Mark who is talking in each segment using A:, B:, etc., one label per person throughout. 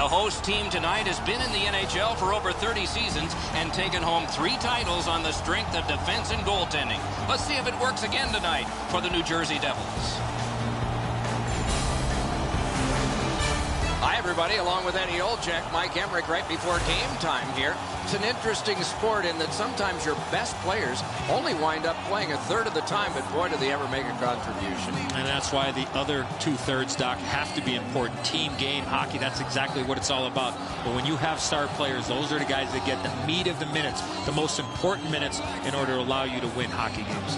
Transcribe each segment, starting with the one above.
A: The host team tonight has been in the NHL for over 30 seasons and taken home 3 titles on the strength of defense and goaltending. Let's see if it works again tonight for the New Jersey Devils. Hi, everybody. Along with Eddie Olczyk, Mike Emmerich right before game time here. It's an interesting sport in that sometimes your best players only wind up playing a third of the time, but boy, do they ever make a contribution.
B: And that's why the other 2/3, Doc, have to be important. Team game hockey, that's exactly what it's all about. But when you have star players, those are the guys that get the meat of the minutes, the most important minutes in order to allow you to win hockey games.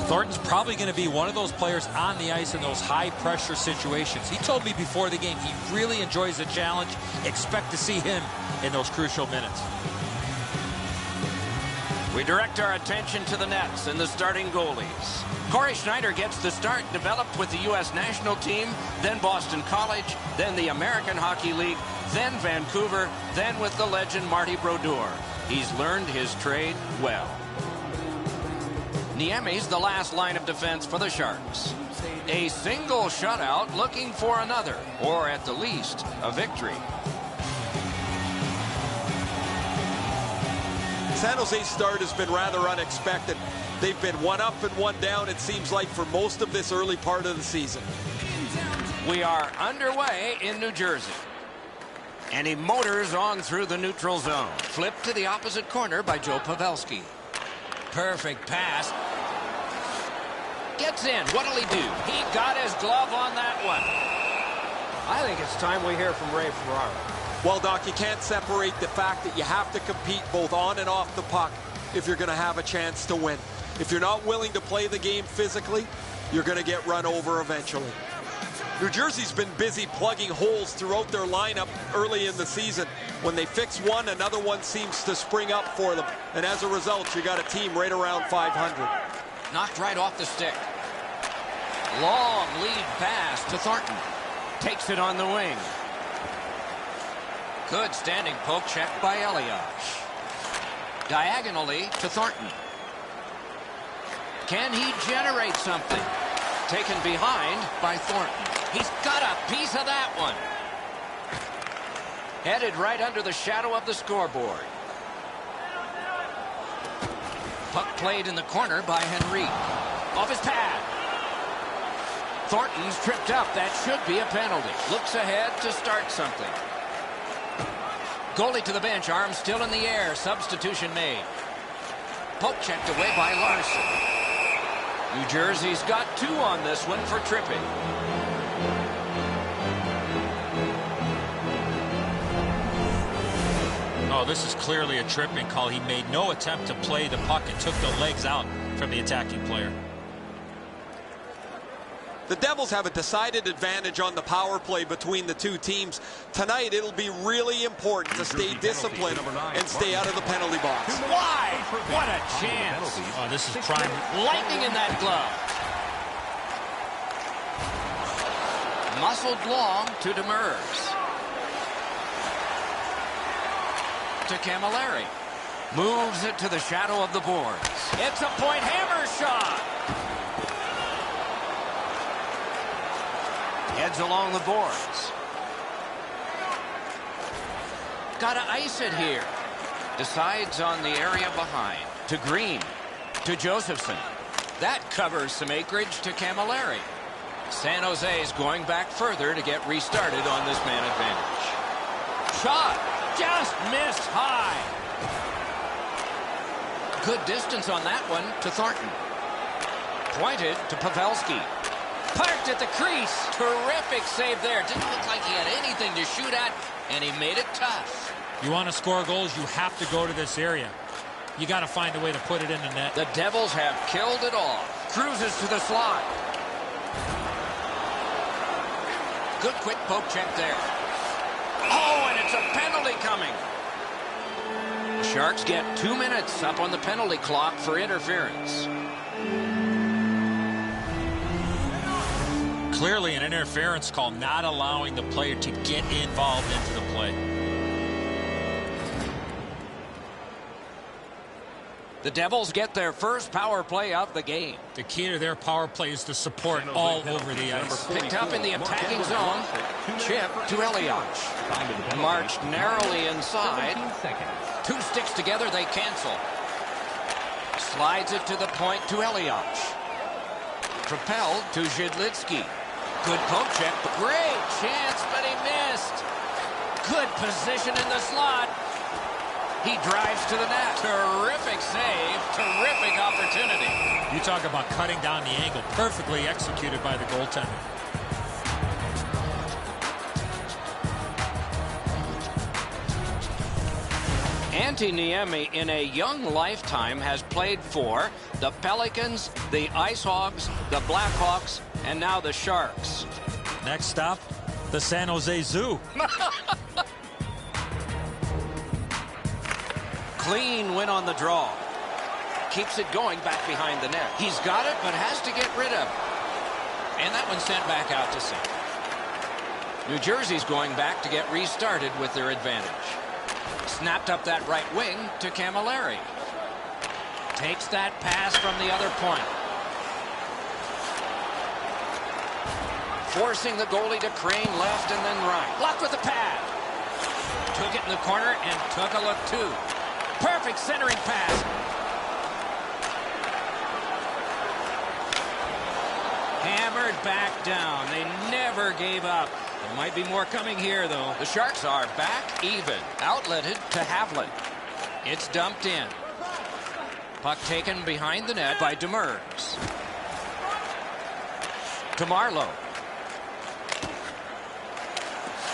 C: Thornton's probably going to be one of those players on the ice in those high-pressure situations. He told me before the game he really enjoys the challenge. Expect to see him in those crucial minutes.
A: We direct our attention to the nets and the starting goalies. Corey Schneider gets the start, developed with the U.S. national team, then Boston College, then the American Hockey League, then Vancouver, then with the legend Marty Brodeur. He's learned his trade well. Niemi's the last line of defense for the Sharks. A single shutout looking for another, or at the least, a victory.
D: San Jose's start has been rather unexpected. They've been one up and one down, it seems like, for most of this early part of the season.
A: We are underway in New Jersey. And he motors on through the neutral zone. Flipped to the opposite corner by Joe Pavelski. Perfect pass. Gets in. What'll he do? He got his glove on that one.
E: I think it's time we hear from Ray Ferraro.
D: Well, Doc, you can't separate the fact that you have to compete both on and off the puck if you're going to have a chance to win. If you're not willing to play the game physically, you're going to get run over eventually. New Jersey's been busy plugging holes throughout their lineup early in the season. When they fix one, another one seems to spring up for them. And as a result, you got a team right around 500.
A: Knocked right off the stick. Long lead pass to Thornton. Takes it on the wing. Good standing poke check by Elias. Diagonally to Thornton. Can he generate something? Taken behind by Thornton. He's got a piece of that one. Headed right under the shadow of the scoreboard. Puck played in the corner by Henrique. Off his pad. Thornton's tripped up. That should be a penalty. Looks ahead to start something. Goalie to the bench. Arm still in the air. Substitution made. Poke checked away by Larson. New Jersey's got 2 on this one for tripping.
C: Oh, this is clearly a tripping call. He made no attempt to play the puck and took the legs out from the attacking player.
D: The Devils have a decided advantage on the power play between the two teams. Tonight, it'll be really important to stay disciplined and stay out of the penalty box.
A: Why? What a chance.
C: Oh, this is prime.
A: Lightning in that glove. Muscled long to Demers. To Camilleri. Moves it to the shadow of the boards. It's a point hammer shot. Heads along the boards. Gotta ice it here. Decides on the area behind. To Green. To Josephson. That covers some acreage to Camilleri. San Jose is going back further to get restarted on this man advantage. Shot. Just missed high. Good distance on that one to Thornton. Pointed to Pavelski. Parked at the crease. Terrific save there. Didn't look like he had anything to shoot at, and he made it tough.
C: You want to score goals, you have to go to this area. You got to find a way to put it in the net.
A: The Devils have killed it all. Cruises to the slot. Good quick poke check there. Oh, and it's a penalty coming. The Sharks get 2 minutes up on the penalty clock for interference.
C: Clearly an interference call, not allowing the player to get involved into the play.
A: The Devils get their first power play of the game.
B: The key to their power play is the support all over the ice.
A: Picked up in the attacking zone. Chip to Elias. Marched narrowly inside. 2 sticks together, they cancel. Slides it to the point to Elias. Propelled to Zhidlitsky. Good poke check. Great chance, but he missed. Good position in the slot. He drives to the net. Terrific save. Terrific opportunity.
B: You talk about cutting down the angle. Perfectly executed by the goaltender.
A: Antti Niemi, in a young lifetime, has played for the Pelicans, the Ice Hogs, the Blackhawks, and now the Sharks.
B: Next stop, the San Jose Zoo.
A: Clean win on the draw. Keeps it going back behind the net. He's got it, but has to get rid of it. And that one's sent back out to center. New Jersey's going back to get restarted with their advantage. Snapped up that right wing to Camilleri. Takes that pass from the other point. Forcing the goalie to crane left and then right. Blocked with the pad. Took it in the corner and took a look too. Perfect centering pass. Hammered back down. They never gave up. There might be more coming here, though. The Sharks are back even. Outletted to Havlat. It's dumped in. Puck taken behind the net by Demers. To Marlowe.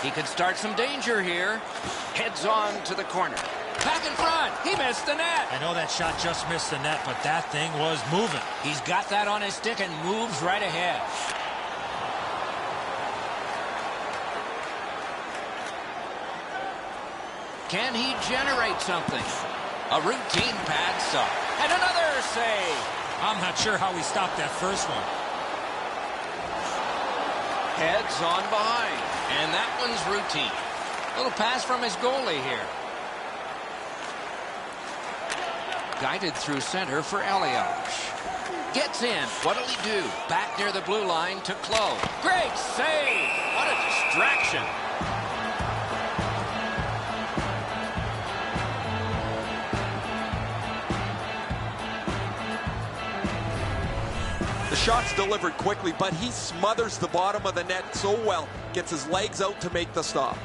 A: He could start some danger here. Heads on to the corner. Back in front. He missed the net.
B: I know that shot just missed the net, but that thing was moving.
A: He's got that on his stick and moves right ahead. Can he generate something? A routine pad stop. And another save.
B: I'm not sure how he stopped that first one.
A: Heads on behind. And that one's routine. Little pass from his goalie here. Guided through center for Elias. Gets in. What'll he do? Back near the blue line to Clove. Great save. What a distraction.
D: The shot's delivered quickly, but he smothers the bottom of the net so well. Gets his legs out to make the stop.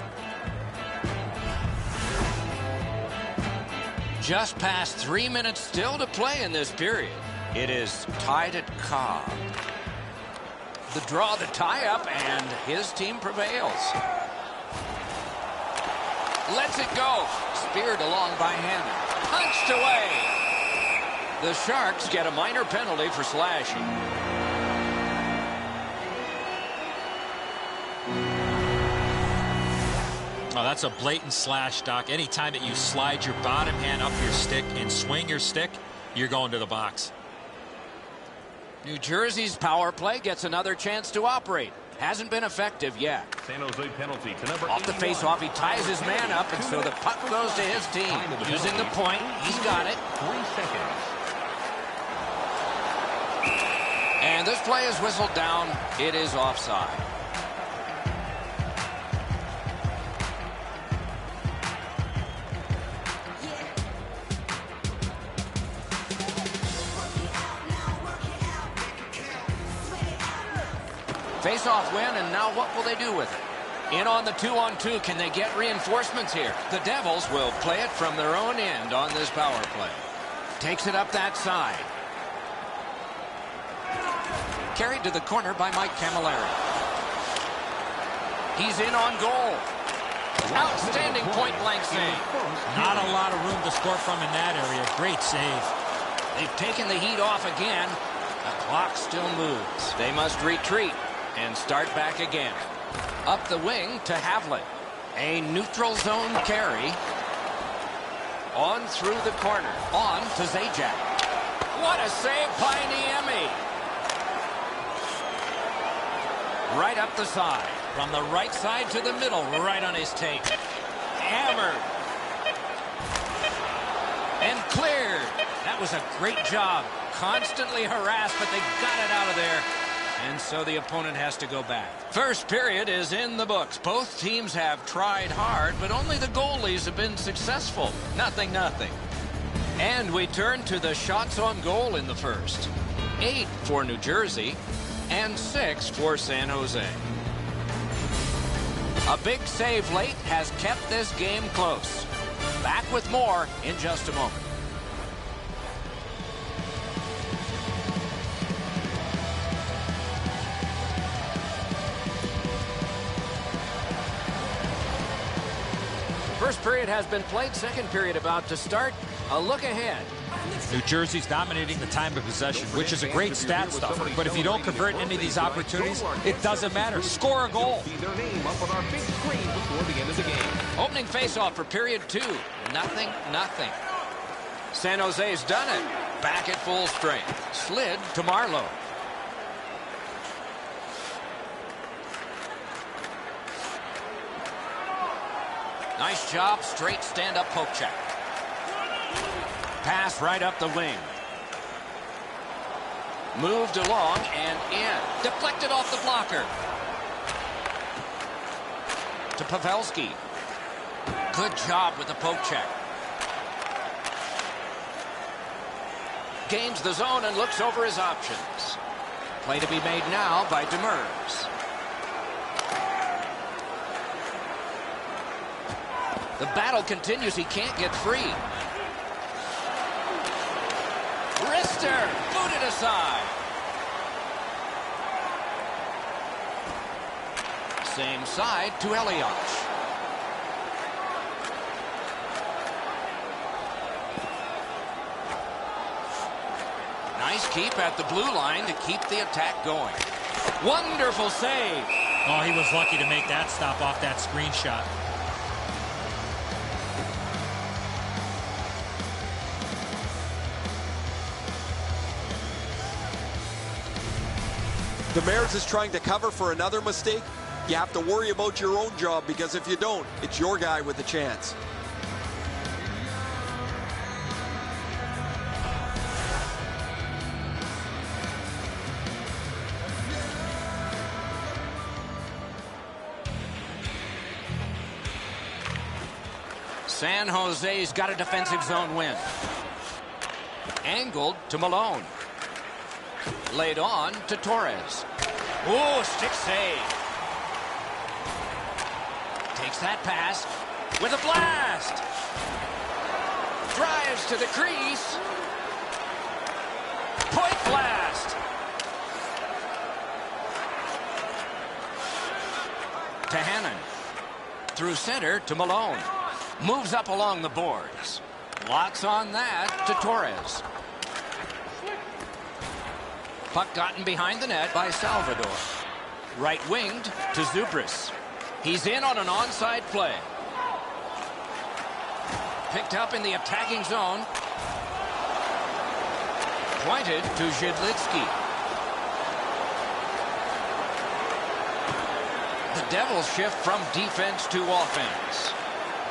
A: Just past 3 minutes still to play in this period. It is tied at Cobb. The draw, the tie-up, and his team prevails. Lets it go. Speared along by Hanna. Punched away. The Sharks get a minor penalty for slashing.
B: Oh, that's a blatant slash, Doc. Anytime that you slide your bottom hand up your stick and swing your stick, you're going to the box.
A: New Jersey's power play gets another chance to operate. Hasn't been effective yet.
F: San Jose penalty to number
A: Off the face-off, he ties his man up, and so the puck goes to his team. Using the point, he's got it.
F: 3 seconds.
A: And this play is whistled down. It is offside. Face-off win, and now what will they do with it? In on the 2-on-2. Can they get reinforcements here? The Devils will play it from their own end on this power play. Takes it up that side. Carried to the corner by Mike Camilleri. He's in on goal. Outstanding point-blank save.
B: Not a lot of room to score from in that area. Great save.
A: They've taken the heat off again. The clock still moves. They must retreat and start back again. Up the wing to Havlat. A neutral zone carry. On through the corner. On to Zajac. What a save by Niemi. Right up the side. From the right side to the middle. Right on his tape. Hammered. And cleared. That was a great job. Constantly harassed, but they got it out of there. And so the opponent has to go back. First period is in the books. Both teams have tried hard, but only the goalies have been successful. 0-0. And we turn to the shots on goal in the first. 8 for New Jersey and 6 for San Jose. A big save late has kept this game close. Back with more in just a moment.
E: First period has been played. Second period about to start. A look ahead.
C: New Jersey's dominating the time of possession, which is a great stat stuffer. But if you don't convert any of these opportunities, it doesn't matter. Score a goal.
F: See their name up on our big screen before the end of the game.
A: Opening faceoff for period 2. 0-0. San Jose's done it. Back at full strength. Slid to Marlowe. Nice job. Straight stand-up poke check. Pass right up the wing. Moved along and in. Deflected off the blocker. To Pavelski. Good job with the poke check. Gains the zone and looks over his options. Play to be made now by Demers. The battle continues. He can't get free. Wrister booted aside. Same side to Elias. Nice keep at the blue line to keep the attack going. Wonderful save.
B: Oh, he was lucky to make that stop off that screen shot.
D: Demers is trying to cover for another mistake. You have to worry about your own job, because if you don't, it's your guy with the chance.
A: San Jose's got a defensive zone win. Angled to Malone. Laid on to Torres. Ooh, stick save. Takes that pass with a blast. Drives to the crease. Point blast. To Hannon. Through center to Malone. Moves up along the boards. Lots on that to Torres. Puck gotten behind the net by Salvador. Right-winged to Zubris. He's in on an onside play. Picked up in the attacking zone. Pointed to Zhidlitsky. The Devils shift from defense to offense.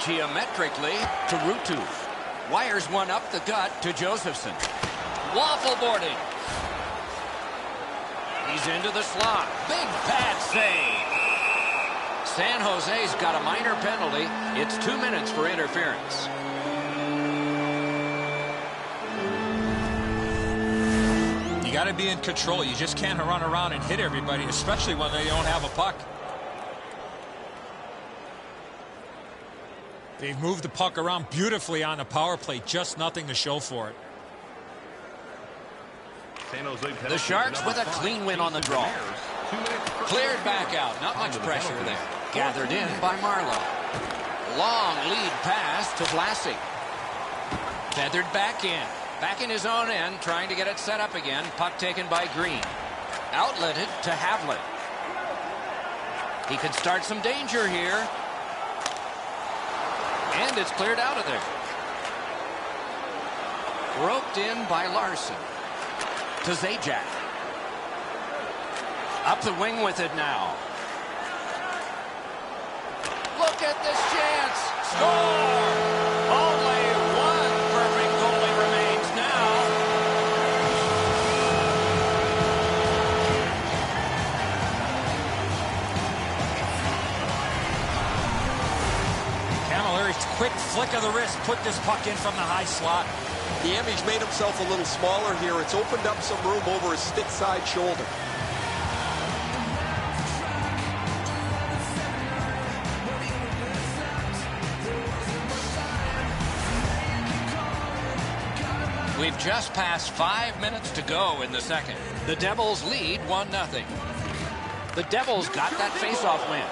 A: Geometrically to Rutu. Wires one up the gut to Josephson. Waffle boarding. He's into the slot. Big pad save. San Jose's got a minor penalty. It's 2 minutes for interference.
C: You got to be in control. You just can't run around and hit everybody, especially when they don't have a puck. They've moved the puck around beautifully on the power play. Just nothing to show for it.
A: The Sharks with a clean win on the draw. Cleared back out. Not much pressure there. Gathered in by Marlowe. Long lead pass to Vlasic. Feathered back in. Back in his own end, trying to get it set up again. Puck taken by Green. Outletted to Havlat. He could start some danger here. And it's cleared out of there. Roped in by Larson. To Zajac. Up the wing with it now. Look at this chance. Score! Only one perfect goalie remains now.
C: Camilleri, quick flick of the wrist, put this puck in from the high slot.
D: The Emmy's made himself a little smaller here. It's opened up some room over his stick side shoulder.
A: We've just passed 5 minutes to go in the second. The Devils lead 1-0. The Devils got that faceoff win.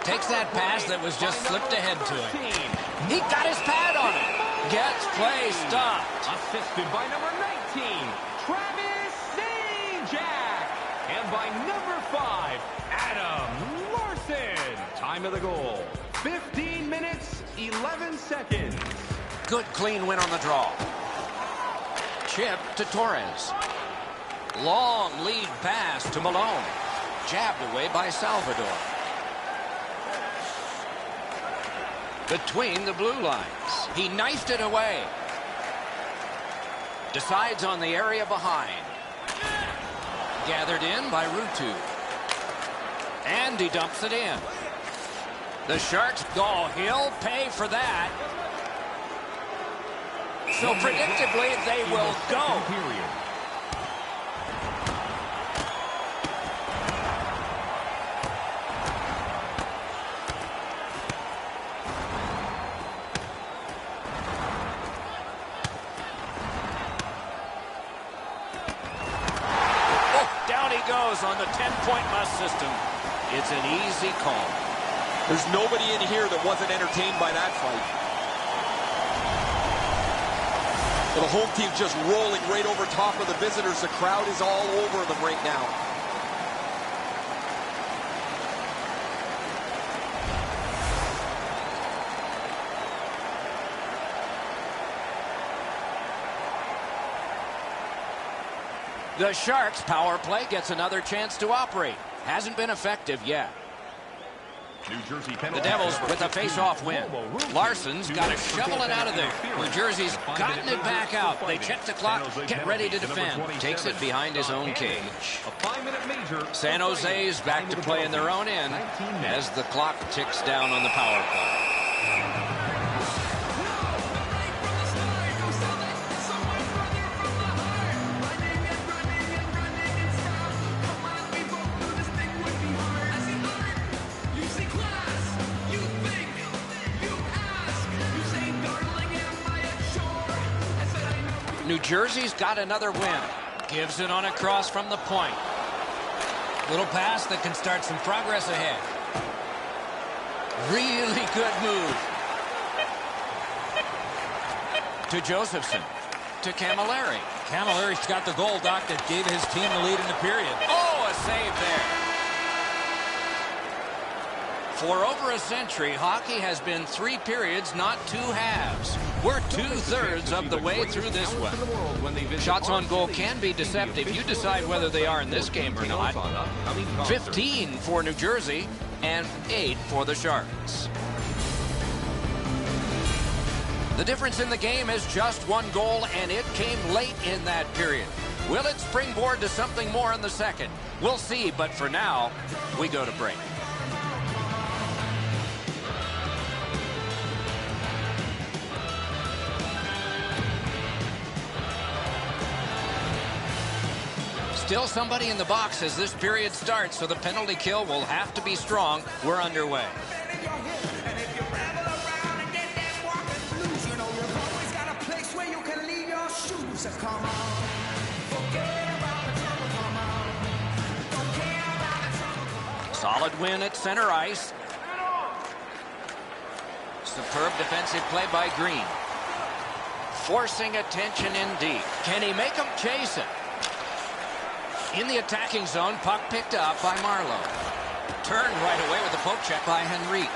A: Takes that pass that was just slipped ahead to him. He got his pad on it. Gets play stopped.
F: Assisted by number 19, Travis Zajac. And by number 5, Adam Larson. Time of the goal, 15 minutes, 11 seconds.
A: Good clean win on the draw. Chip to Torres. Long lead pass to Malone. Jabbed away by Salvador. Between the blue lines. He knifed it away. Decides on the area behind. Gathered in by Rutu. And he dumps it in. The Sharks go. He'll pay for that. So predictably, they will go. On the 10-point must system. It's an easy call.
D: There's nobody in here that wasn't entertained by that fight. The home team just rolling right over top of the visitors. The crowd is all over them right now.
A: The Sharks' power play gets another chance to operate. Hasn't been effective yet. The Devils with a face-off win. Larson's got to shovel it out of there. New Jersey's gotten it back out. They check the clock, get ready to defend. Takes it behind his own cage. San Jose's back to play in their own end as the clock ticks down on the power play. New Jersey's got another win. Gives it on a cross from the point. Little pass that can start some progress ahead. Really good move. To Josephson. To Camilleri.
C: Camilleri's got the goal, Doc, that gave his team the lead in the period.
A: Oh, a save there. For over a century, hockey has been 3 periods, not 2 halves. We're 2/3 of the way through this one. Shots on goal can be deceptive. You decide whether they are in this game or not. 15 for New Jersey and 8 for the Sharks. The difference in the game is just 1 goal, and it came late in that period. Will it springboard to something more in the second? We'll see, but for now, we go to break. Still somebody in the box as this period starts, so the penalty kill will have to be strong. We're underway. Solid win at center ice. Superb defensive play by Green. Forcing attention in deep. Can he make them chase it? In the attacking zone, puck picked up by Marlowe. Turned right away with the poke check by Henrique.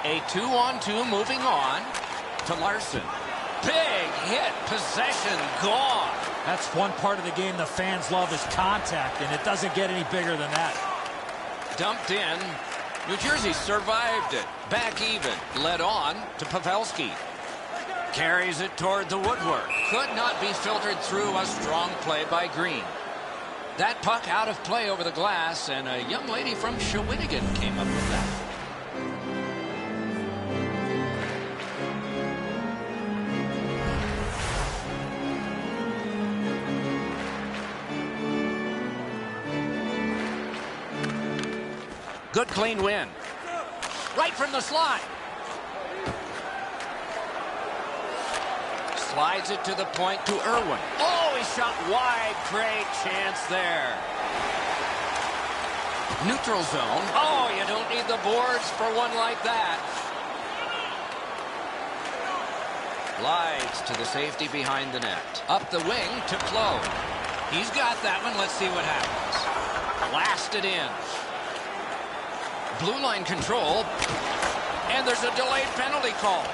A: A 2-on-2 moving on to Larson. Big hit, possession gone.
C: That's one part of the game the fans love is contact, and it doesn't get any bigger than that.
A: Dumped in. New Jersey survived it. Back even. Led on to Pavelski. Carries it toward the woodwork. Could not be filtered through. A strong play by Green. That puck out of play over the glass, and a young lady from Shawinigan came up with that. Good clean win. Right from the slot. Slides it to the point to Irwin. Oh, he shot wide. Great chance there. Neutral zone. Oh, you don't need the boards for one like that. Glides to the safety behind the net. Up the wing to Clow. He's got that one. Let's see what happens. Blasted in. Blue line control. And there's a delayed penalty call.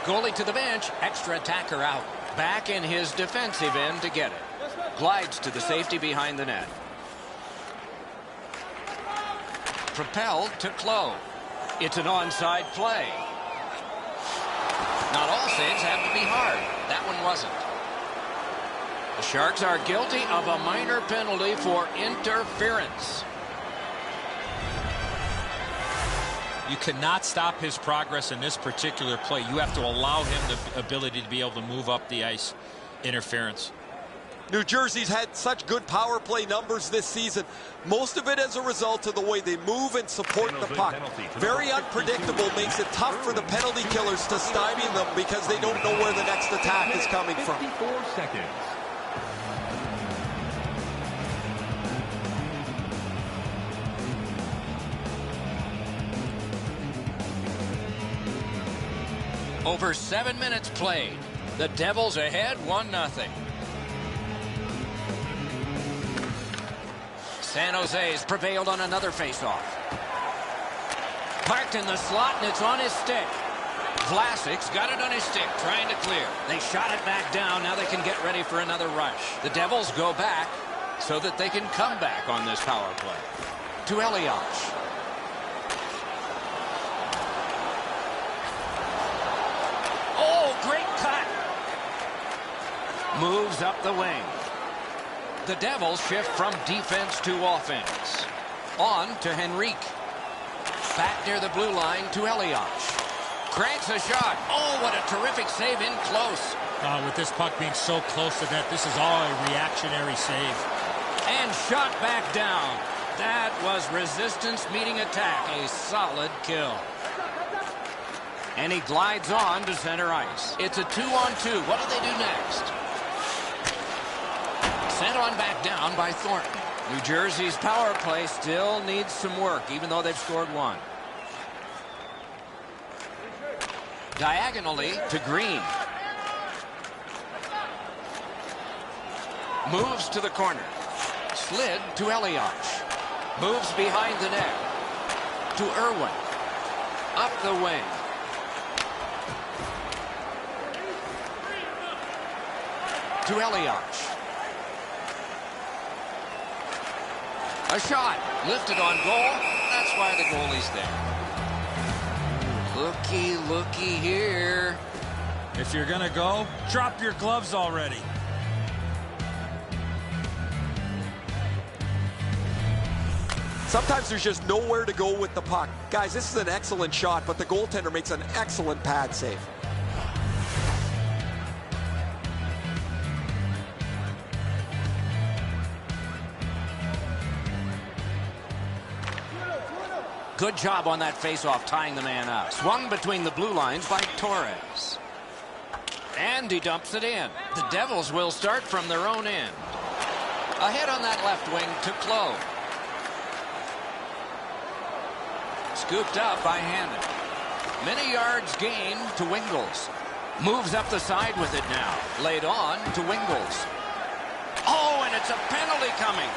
A: Goalie to the bench. Extra attacker out. Back in his defensive end to get it. Glides to the safety behind the net. Propelled to Clow. It's an onside play. Not all saves have to be hard. That one wasn't. The Sharks are guilty of a minor penalty for interference.
C: You cannot stop his progress in this particular play. You have to allow him the ability to be able to move up the ice. Interference.
D: New Jersey's had such good power play numbers this season. Most of it as a result of the way they move and support the puck. Very unpredictable, makes it tough for the penalty killers to stymie them because they don't know where the next attack is coming from.
F: 54 seconds.
A: Over 7 minutes played. The Devils ahead 1-0. San Jose's prevailed on another faceoff. Parked in the slot, and it's on his stick. Vlasic's got it on his stick, trying to clear. They shot it back down. Now they can get ready for another rush. The Devils go back so that they can come back on this power play. To Elias. Oh, great cut. Moves up the wing. The Devils shift from defense to offense. On to Henrique. Back near the blue line to Elias. Cranks a shot. Oh, what a terrific save in close.
B: With this puck being so close to that, this is all a reactionary save.
A: And shot back down. That was resistance meeting attack. A solid kill. And he glides on to center ice. It's a 2-on-2. What do they do next? Sent on back down by Thornton. New Jersey's power play still needs some work, even though they've scored one. Diagonally to Green. Moves to the corner. Slid to Elias. Moves behind the net. To Irwin. Up the wing. To Elias. A shot. Lifted on goal. That's why the goalie's there. Looky, looky here.
C: If you're going to go, drop your gloves already.
D: Sometimes there's just nowhere to go with the puck. Guys, this is an excellent shot, but the goaltender makes an excellent pad save.
A: Good job on that faceoff, tying the man up. Swung between the blue lines by Torres. And he dumps it in. The Devils will start from their own end. Ahead on that left wing to Clow. Scooped up by Hannon. Many yards gained to Wingles. Moves up the side with it now. Laid on to Wingles. Oh, and it's a penalty coming.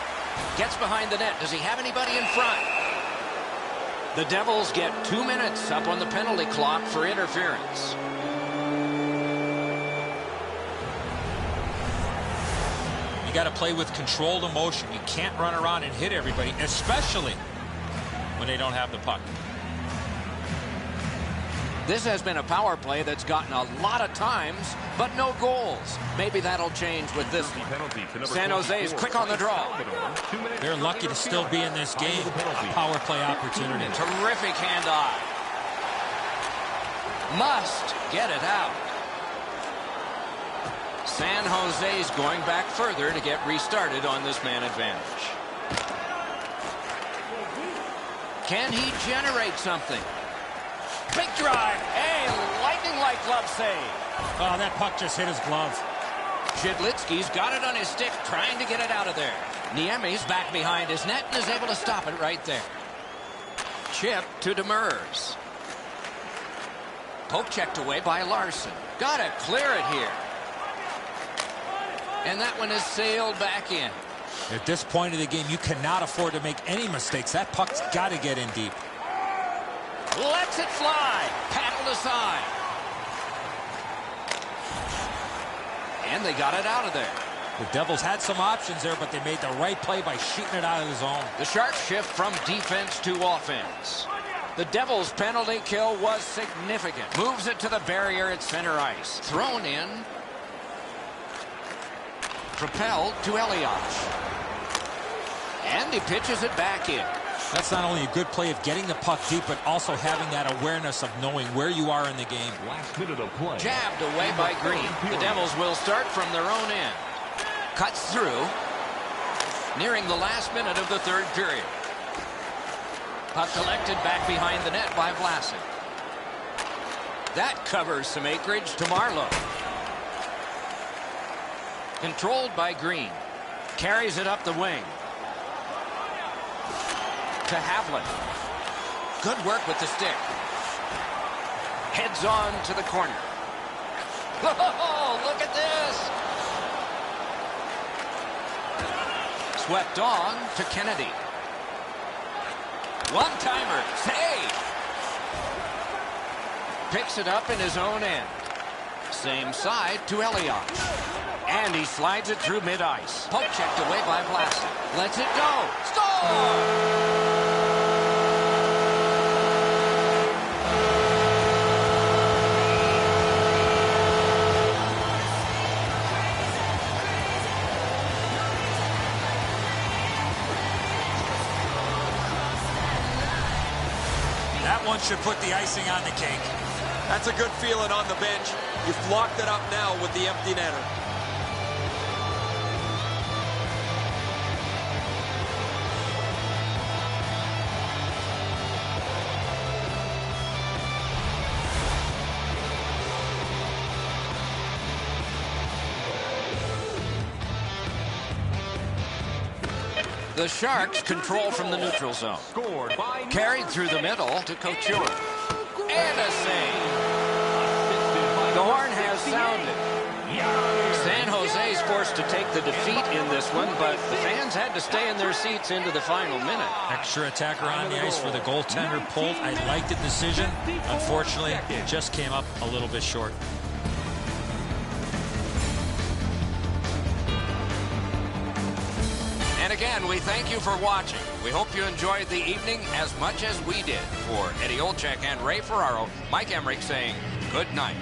A: Gets behind the net. Does he have anybody in front? The Devils get 2 minutes up on the penalty clock for interference.
C: You got to play with controlled emotion. You can't run around and hit everybody, especially when they don't have the puck.
A: This has been a power play that's gotten a lot of times, but no goals. Maybe that'll change with this one. San Jose is quick on the draw.
C: They're lucky to still be in this game. A power play opportunity.
A: Terrific hand-eye. Must get it out. San Jose's going back further to get restarted on this man advantage. Can he generate something? Big drive. A lightning-like glove save.
C: Oh, that puck just hit his glove.
A: Shidlitsky's got it on his stick, trying to get it out of there. Niemi's back behind his net and is able to stop it right there. Chip to Demers. Poke checked away by Larson. Got to clear it here. And that one is sailed back in.
C: At this point of the game, you cannot afford to make any mistakes. That puck's got to get in deep.
A: Lets it fly. Paddled aside. And they got it out of there.
C: The Devils had some options there, but they made the right play by shooting it out of the zone.
A: The sharp shift from defense to offense. The Devils' penalty kill was significant. Moves it to the barrier at center ice. Thrown in. Propelled to Elias. And he pitches it back in.
C: That's not only a good play of getting the puck deep, but also having that awareness of knowing where you are in the game.
F: Last minute of play.
A: Jabbed away by Green. The Devils will start from their own end. Cuts through. Nearing the last minute of the third period. Puck collected back behind the net by Vlasic. That covers some acreage to Marlowe. Controlled by Green. Carries it up the wing. To Havlin. Good work with the stick. Heads on to the corner. Oh, look at this. Swept on to Kennedy. One-timer. Save. Picks it up in his own end. Same side to Elliott. And he slides it through mid-ice. Poke checked away by Vlasic. Lets it go. Score!
C: That one should put the icing on the cake.
D: That's a good feeling on the bench. You've locked it up now with the empty netter.
A: The Sharks control from the neutral zone.
F: Scored by
A: Carried through the middle to Couture. And a save. The horn has sounded. San Jose's forced to take the defeat in this one, but the fans had to stay in their seats into the final minute.
C: Extra attacker on the ice for the goaltender pulled. I liked the decision. Unfortunately, it just came up a little bit short.
A: And again, we thank you for watching. We hope you enjoyed the evening as much as we did. For Eddie Olczyk and Ray Ferraro, Mike Emmerich saying good night.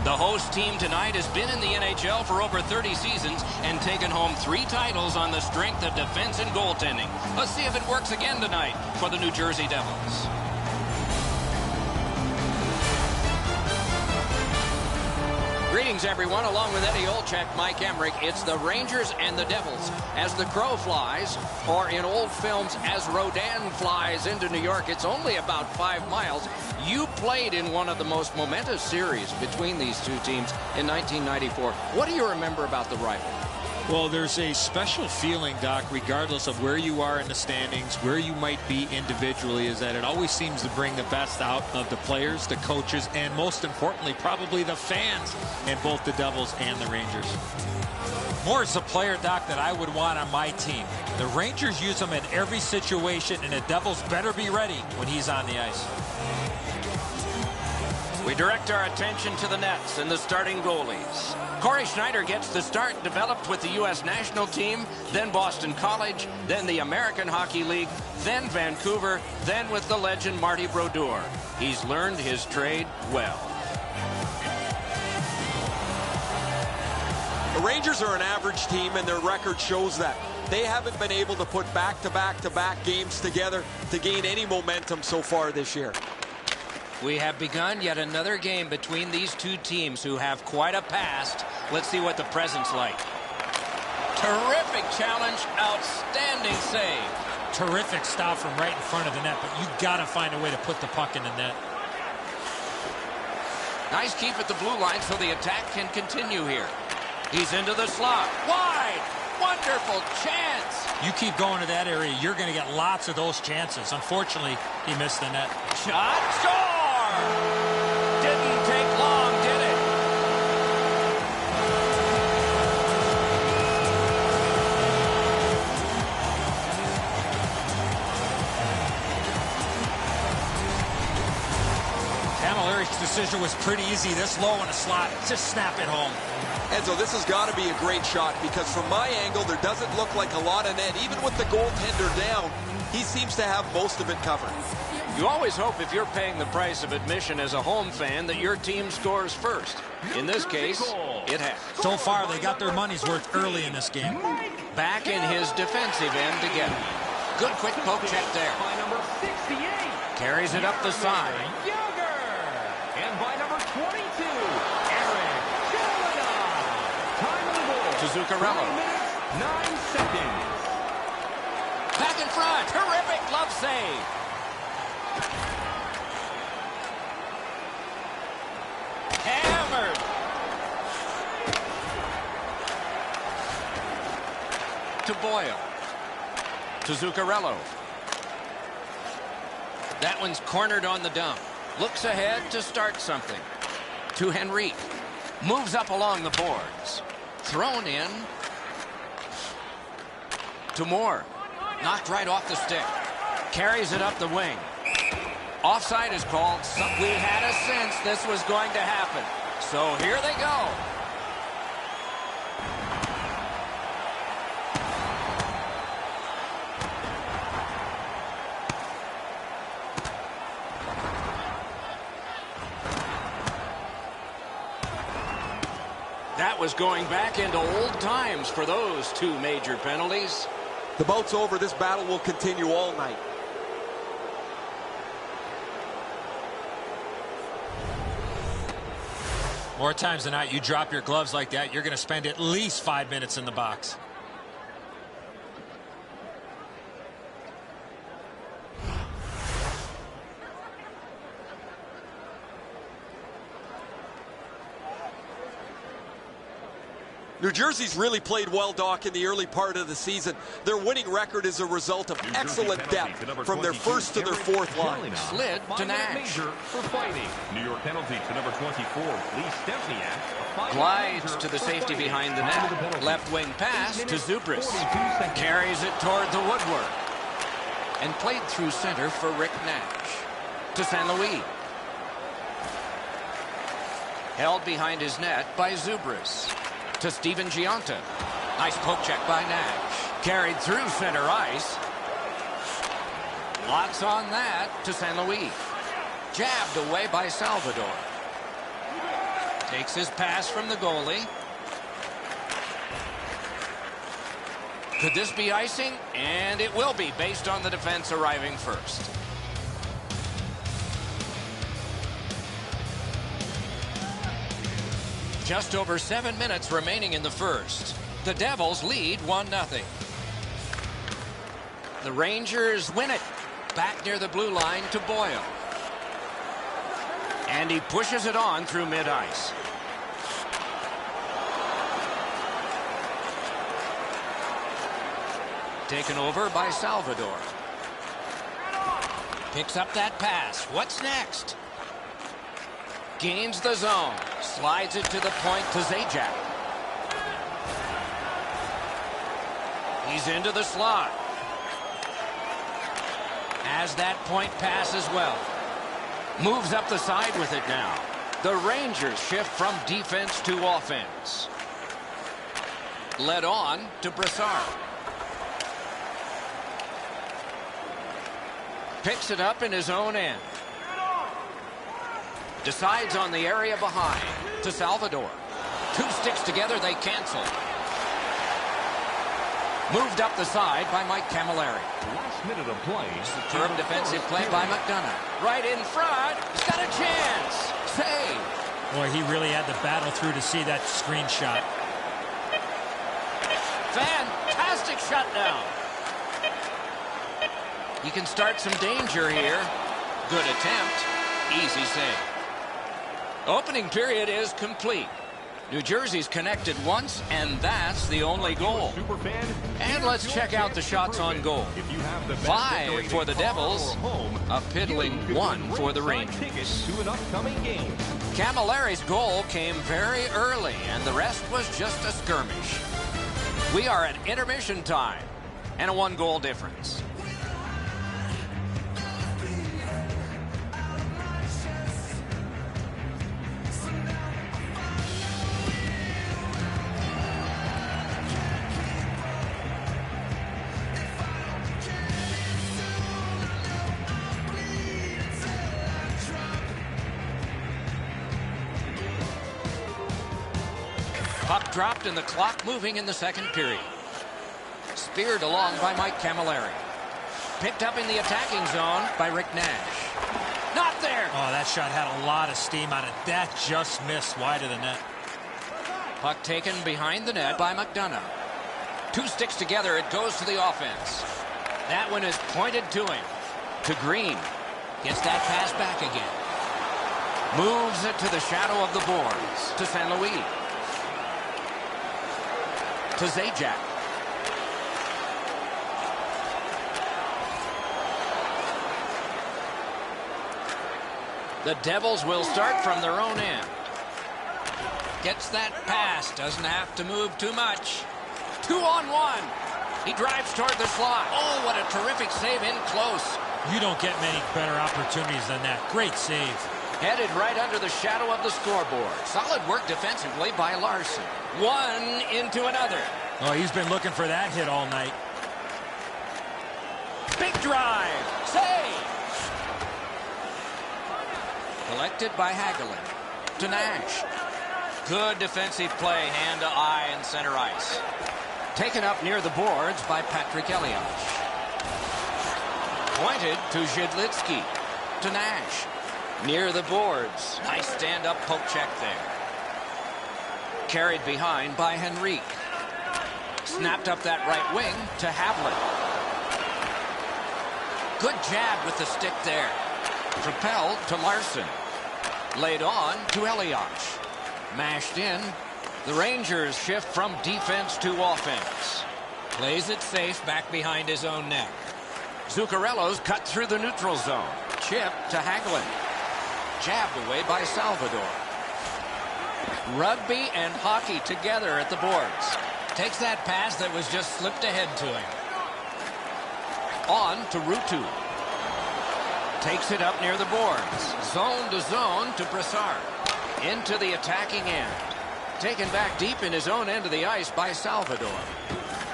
A: The host team tonight has been in the NHL for over 30 seasons and taken home 3 titles on the strength of defense and goaltending. Let's see if it works again tonight for the New Jersey Devils. Greetings, everyone. Along with Eddie Olczyk, Mike Emmerich, it's the Rangers and the Devils. As the crow flies, or in old films, as Rodin flies into New York, it's only about 5 miles. You played in one of the most momentous series between these two teams in 1994. What do you remember about the rivalry?
B: Well, there's a special feeling, Doc, regardless of where you are in the standings, where you might be individually, is that it always seems to bring the best out of the players, the coaches, and most importantly, probably the fans in both the Devils and the Rangers.
C: Moore's the player, Doc, that I would want on my team. The Rangers use him in every situation, and the Devils better be ready when he's on the ice.
A: We direct our attention to the nets and the starting goalies. Corey Schneider gets the start, developed with the U.S. national team, then Boston College, then the American Hockey League, then Vancouver, then with the legend Marty Brodeur. He's learned his trade well.
D: The Rangers are an average team, and their record shows that. They haven't been able to put back-to-back-to-back games together to gain any momentum so far this year.
A: We have begun yet another game between these two teams who have quite a past. Let's see what the present's like. Terrific challenge, outstanding save.
C: Terrific stop from right in front of the net, but you got to find a way to put the puck in the net.
A: Nice keep at the blue line so the attack can continue here. He's into the slot. Wide! Wonderful chance!
C: You keep going to that area, you're going to get lots of those chances. Unfortunately, he missed the net.
A: Shot! Score! Didn't take long, did it?
C: Camilleri's decision was pretty easy. This low in a slot, just snap it home.
D: Enzo, this has got to be a great shot because from my angle, there doesn't look like a lot of net. Even with the goaltender down, he seems to have most of it covered.
A: You always hope if you're paying the price of admission as a home fan that your team scores first. In this case, it has.
C: So far, they got their money's worth early in this game.
A: Back in his defensive end to get it. Good quick poke check there.
F: By number 68.
A: Carries it up the side.
F: Younger. And by number 22.
A: To Zuccarello.
F: 9 seconds.
A: Back in front. Terrific glove save. Hammered. To Boyle. To Zuccarello. That one's cornered on the dump. Looks ahead to start something. To Henrique. Moves up along the boards. Thrown in to Moore. Knocked right off the stick. Carries it up the wing. Offside is called. We had a sense this was going to happen. So here they go. That was going back into old times for those two major penalties.
D: The bout's over. This battle will continue all night.
C: More times than not, you drop your gloves like that, you're going to spend at least 5 minutes in the box.
D: New Jersey's really played well, Doc, in the early part of the season. Their winning record is a result of excellent depth from their first to their fourth line.
A: Slid to Nash.
F: For fighting. New York penalty to number 24, Lee Stempniak.
A: Glides to the safety behind the net. Left wing pass to Zubris. Carries it toward the woodwork. And played through center for Rick Nash. To St. Louis. Held behind his net by Zubris. To Steven Giunta. Nice poke check by Nash. Carried through center ice. Lots on that to St. Louis. Jabbed away by Salvador. Takes his pass from the goalie. Could this be icing? And it will be, based on the defense arriving first. Just over 7 minutes remaining in the first. The Devils lead 1-0. The Rangers win it. Back near the blue line to Boyle. And he pushes it on through mid-ice. Taken over by Salvador. Picks up that pass. What's next? Gains the zone. Slides it to the point to Zajac. He's into the slot. Has that point pass as well. Moves up the side with it now. The Rangers shift from defense to offense. Led on to Brassard. Picks it up in his own end. Decides on the area behind to Salvador. Two sticks together, they cancel. Moved up the side by Mike Camilleri.
F: Last minute of play.
A: Superb defensive play by McDonough. Right in front. He's got a chance. Save.
G: Boy, he really had to battle through to see that screenshot.
A: Fantastic shutdown. He can start some danger here. Good attempt. Easy save. Opening period is complete. New Jersey's connected once, and that's the only goal. And let's check out the shots on goal. 5 for the Devils, a piddling 1 for the Rangers. Camilleri's goal came very early, and the rest was just a skirmish. We are at intermission time, and a 1-goal difference. Puck dropped and the clock moving in the second period. Speared along by Mike Camilleri. Picked up in the attacking zone by Rick Nash. Not there!
G: Oh, that shot had a lot of steam on it. That just missed wide of the net.
A: Puck taken behind the net by McDonough. Two sticks together, it goes to the offense. That one is pointed to him. To Green. Gets that pass back again. Moves it to the shadow of the boards. To St. Louis. To Zajac. The Devils will start from their own end. Gets that pass. Doesn't have to move too much. 2-on-1. He drives toward the slot. Oh, what a terrific save in close.
G: You don't get many better opportunities than that. Great save.
A: Headed right under the shadow of the scoreboard. Solid work defensively by Larson. One into another.
G: Oh, he's been looking for that hit all night.
A: Big drive. Save. Collected by Hagelin. To Nash. Good defensive play, hand to eye and center ice. Taken up near the boards by Patrick Elias. Pointed to Zhidlitsky. To Nash. Near the boards. Nice stand-up poke check there. Carried behind by Henrique. Snapped up that right wing to Havlin. Good jab with the stick there. Propelled to Larson. Laid on to Elias. Mashed in. The Rangers shift from defense to offense. Plays it safe back behind his own net. Zuccarello's cut through the neutral zone. Chip to Hagelin. Jabbed away by Salvador. Rugby and hockey together at the boards. Takes that pass that was just slipped ahead to him. On to Rutu. Takes it up near the boards. Zone to zone to Brassard. Into the attacking end. Taken back deep in his own end of the ice by Salvador.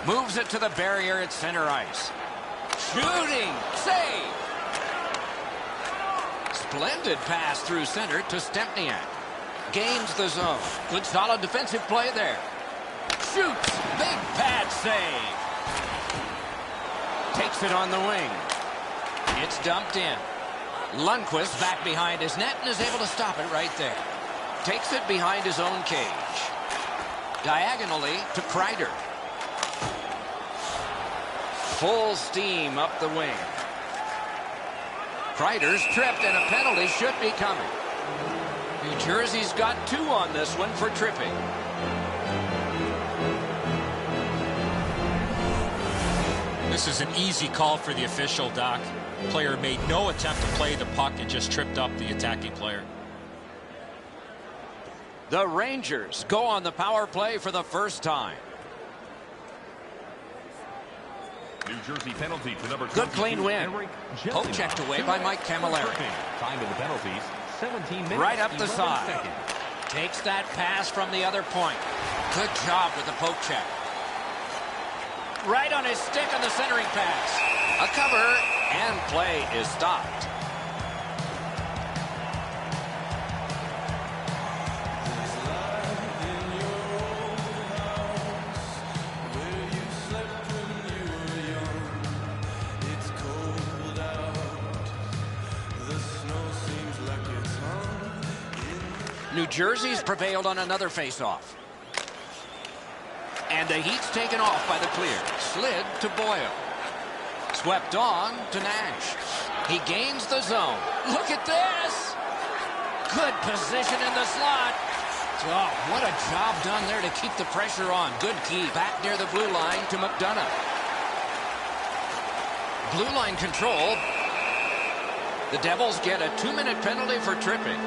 A: Moves it to the barrier at center ice. Shooting. Save. Splendid pass through center to Stempniak. Gains the zone. Good solid defensive play there. Shoots. Big pad save. Takes it on the wing. It's dumped in. Lundqvist back behind his net and is able to stop it right there. Takes it behind his own cage. Diagonally to Kreider. Full steam up the wing. Kreider's tripped and a penalty should be coming. New Jersey's got 2 on this one for tripping.
C: This is an easy call for the official, Doc. Player made no attempt to play the puck and just tripped up the attacking player.
A: The Rangers go on the power play for the first time.
F: New Jersey penalty to number 22.
A: Good clean win. Poke checked away by Mike Camilleri.
F: Time of the penalties, 17 minutes.
A: Right up the
F: 11
A: side.
F: seconds.
A: Takes that pass from the other point. Good job with the poke check. Right on his stick on the centering pass. A cover, and play is stopped. New Jersey's prevailed on another faceoff. And the heat's taken off by the clear. Slid to Boyle. Swept on to Nash. He gains the zone. Look at this! Good position in the slot. Oh, what a job done there to keep the pressure on. Good key. Back near the blue line to McDonough. Blue line control. The Devils get a 2-minute penalty for tripping.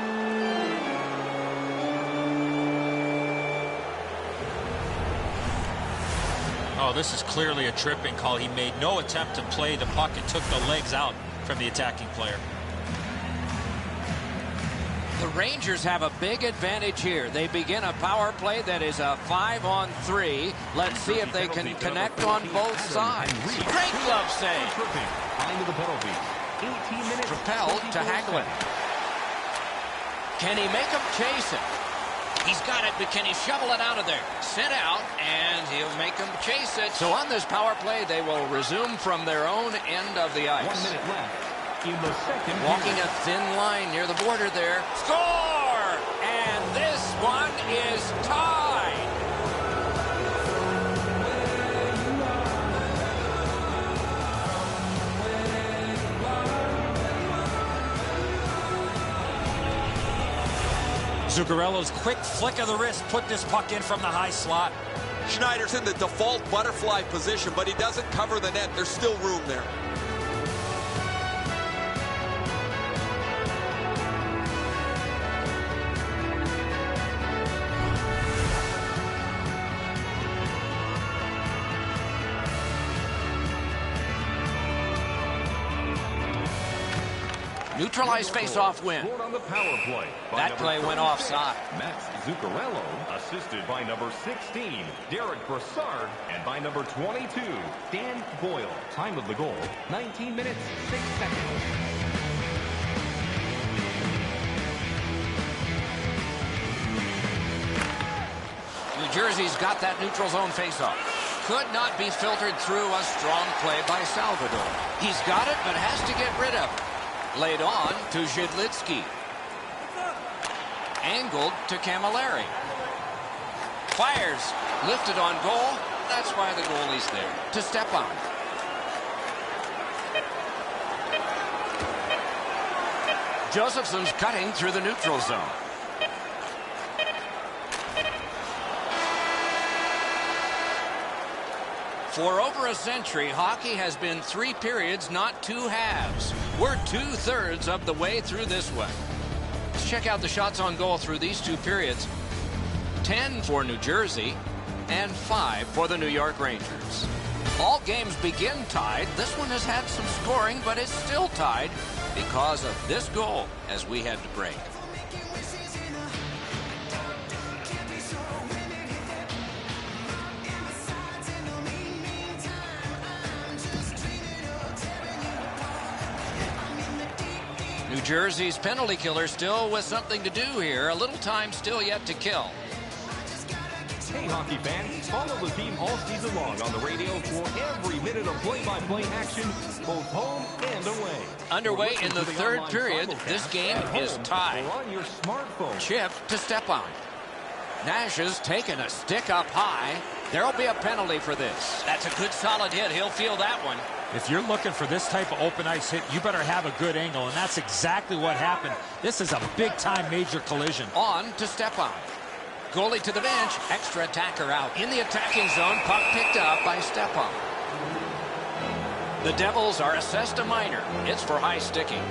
C: Oh, this is clearly a tripping call. He made no attempt to play the puck and took the legs out from the attacking player.
A: The Rangers have a big advantage here. They begin a power play that is a 5-on-3. Let's see if they can connect on both sides. Great glove save.
F: Time of the penalty, 18 minutes.
A: Propelled to Hagelin. Can he make him chase it? He's got it, but can he shovel it out of there? Sent out, and he'll make him chase it. So on this power play, they will resume from their own end of the ice.
F: 1 minute left in the second.
A: Walking a thin line near the border there. Score! And this one is tied.
G: Zuccarello's quick flick of the wrist put this puck in from the high slot.
D: Schneider's in the default butterfly position, but he doesn't cover the net. There's still room there.
A: Neutralized face-off win.
F: Scored on the power play.
A: That play went offside.
F: Max Zuccarello, assisted by number 16, Derek Brassard, and by number 22, Dan Boyle. Time of the goal, 19 minutes, 6 seconds.
A: New Jersey's got that neutral zone face-off. Could not be filtered through. A strong play by Salvador. He's got it, but has to get rid of it. Laid on to Zhidlitsky. Angled to Camilleri. Fires. Lifted on goal. That's why the goalie's there. To step on. Josephson's cutting through the neutral zone. For over a century, hockey has been 3 periods, not 2 halves. We're 2/3 of the way through this one. Let's check out the shots on goal through these 2 periods. 10 for New Jersey and 5 for the New York Rangers. All games begin tied. This one has had some scoring, but it's still tied because of this goal as we head to break. New New Jersey's penalty killer still with something to do here. A little time still yet to kill.
F: Hey, hockey fans, follow the team all season long on the radio for every minute of play-by-play action, both home and away.
A: Underway in the third period. This game is tied.
F: Or on your smartphone.
A: Chip to Stepan. Nash is taking a stick up high. There'll be a penalty for this. That's a good solid hit. He'll feel that one.
G: If you're looking for this type of open ice hit, you better have a good angle, and that's exactly what happened. This is a big-time major collision.
A: On to Stepan. Goalie to the bench. Extra attacker out. In the attacking zone, puck picked up by Stepan. The Devils are assessed a minor. It's for high sticking.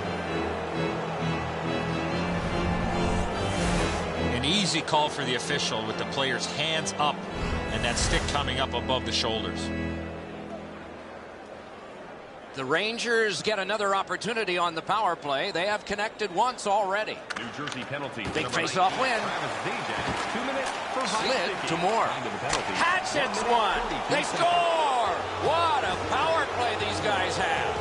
B: An easy call for the official with the player's hands up and that stick coming up above the shoulders.
A: The Rangers get another opportunity on the power play. They have connected once already.
F: New Jersey penalty.
A: Big face-off win.
F: 2 minutes for high
A: Slid
F: sticking.
A: to Moore.
F: Time to the penalty.
A: Hatchet's one. They score. What a power play these guys have.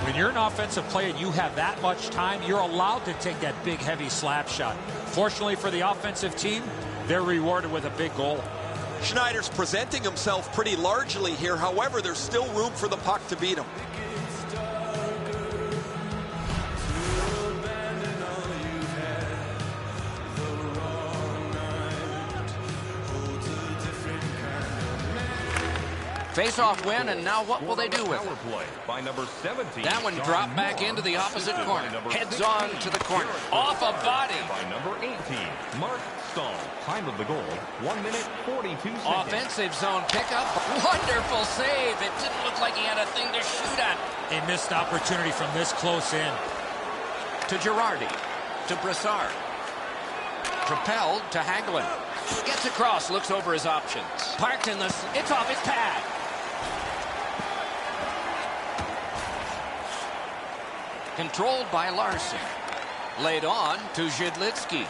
G: When you're an offensive player and you have that much time, you're allowed to take that big, heavy slap shot. Fortunately for the offensive team, they're rewarded with a big goal.
D: Schneider's presenting himself pretty largely here. However, there's still room for the puck to beat him.
A: Face-off win, and now what will they do with
F: Power
A: it?
F: play by number 17.
A: That one dropped back into the opposite corner. Heads on to the corner. Off a body.
F: By number 18, Mark Stahl. Time of the goal, 1 minute, 42 seconds.
A: Offensive zone pickup. Wonderful save. It didn't look like he had a thing to shoot at.
G: A missed opportunity from this close in.
A: To Girardi. To Brassard. Propelled to Hagelin. Gets across, looks over his options. Parked in the... It's off his pad. Controlled by Larson. Laid on to Zhidlitsky.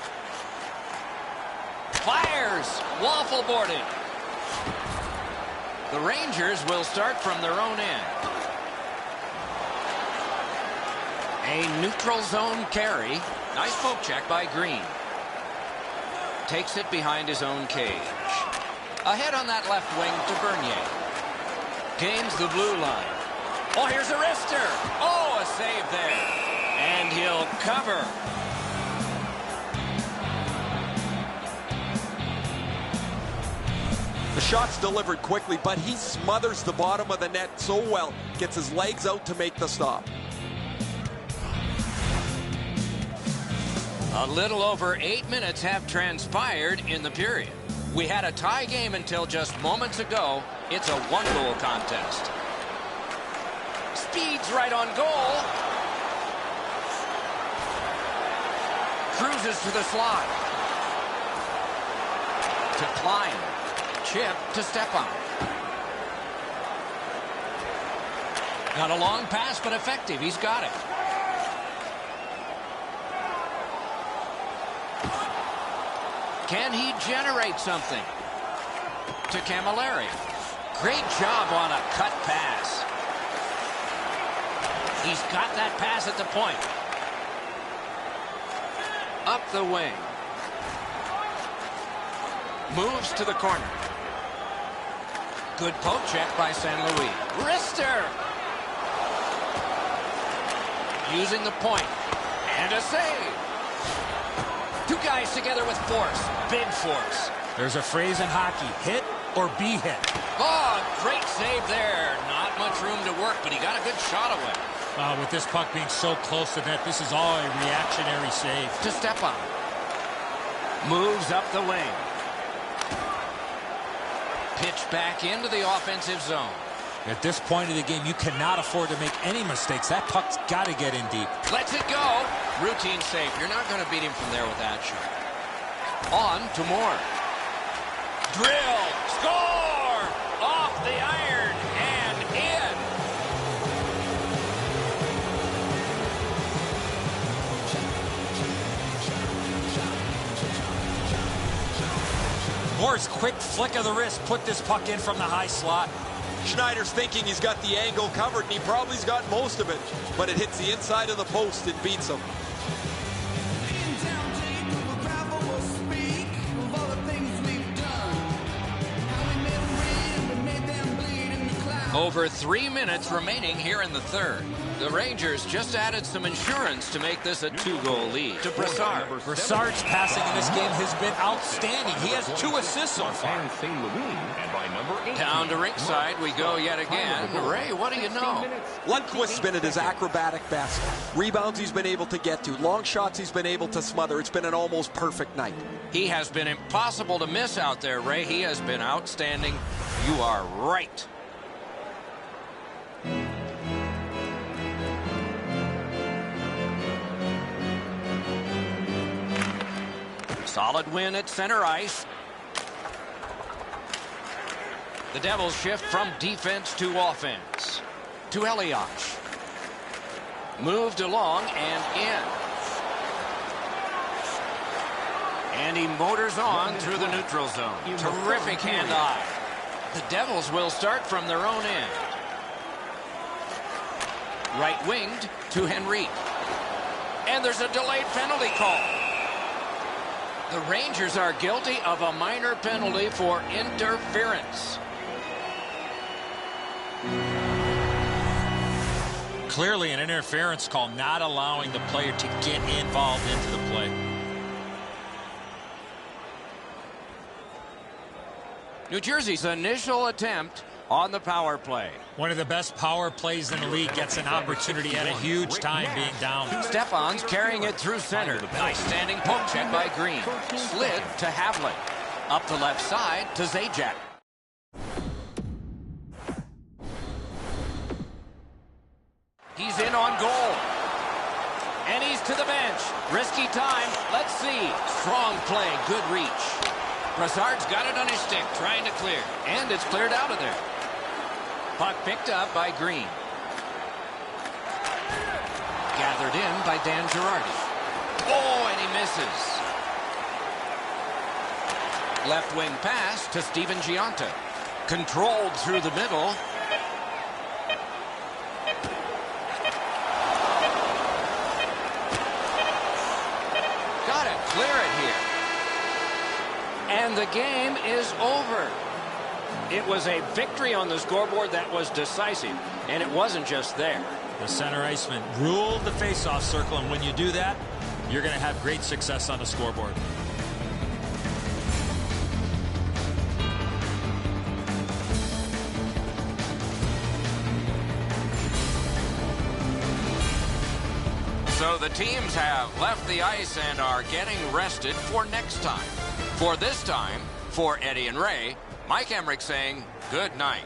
A: Fires. Waffle boarded. The Rangers will start from their own end. A neutral zone carry. Nice poke check by Green. Takes it behind his own cage. Ahead on that left wing to Bernier. Gains the blue line. Oh, here's a wrister. Oh, a save there. And he'll cover.
D: The shot's delivered quickly, but he smothers the bottom of the net so well. Gets his legs out to make the stop.
A: A little over 8 minutes have transpired in the period. We had a tie game until just moments ago. It's a one-goal contest. Speeds right on goal. Cruises to the slot. To Klein. Chip to Stepan. Not a long pass, but effective. He's got it. Can he generate something? To Camilleri. Great job on a cut pass. He's got that pass at the point. Up the wing. Moves to the corner. Good poke check by San Luis. Wrister. Using the point. And a save. Two guys together with force. Big force.
G: There's a phrase in hockey, hit or be hit.
A: Oh, great save there. Not much room to work, but he got a good shot away.
G: With this puck being so close to net, this is all a reactionary save.
A: To Stepan. Moves up the wing. Pitch back into the offensive zone.
G: At this point of the game, you cannot afford to make any mistakes. That puck's got to get in deep.
A: Lets it go. Routine save. You're not going to beat him from there with that shot. On to Moore. Drill. Score! Off the iron and in.
G: Moore's quick flick of the wrist put this puck in from the high slot.
D: Schneider's thinking he's got the angle covered, and he probably's got most of it, but it hits the inside of the post and beats him.
A: Over 3 minutes remaining here in the third. The Rangers just added some insurance to make this a 2-goal lead to Brassard.
G: Brassard's passing in this game has been outstanding. He has 2 assists so far.
A: Down to ringside we go yet again. Ray, what do you know?
D: Lundqvist's been at his acrobatic best. Rebounds he's been able to get to. Long shots he's been able to smother. It's been an almost perfect night.
A: He has been impossible to miss out there, Ray. He has been outstanding. You are right. Solid win at center ice. The Devils shift from defense to offense. To Elias. Moved along and in. And he motors on through the neutral zone. Terrific hand-eye. The Devils will start from their own end. Right-winged to Henry. And there's a delayed penalty call. The Rangers are guilty of a minor penalty for interference.
G: Clearly an interference call, not allowing the player to get involved into the play.
A: New Jersey's initial attempt on the power play.
G: One of the best power plays in the league gets an opportunity at a huge time being down.
A: Stefan's carrying it through center. Nice standing poke check by Green. Slid to Havlin. Up the left side to Zajac. He's in on goal. And he's to the bench. Risky time. Let's see. Strong play. Good reach. Brassard's got it on his stick, trying to clear. And it's cleared out of there. Puck picked up by Green. Gathered in by Dan Girardi. Oh, and he misses. Left wing pass to Steven Giunta. Controlled through the middle. Got to clear it here. And the game is over. It was a victory on the scoreboard that was decisive, and it wasn't just there.
G: The center iceman ruled the faceoff circle, and when you do that, you're going to have great success on the scoreboard.
A: So the teams have left the ice and are getting rested for next time. For this time, for Eddie and Ray, Mike Emmerich saying good night.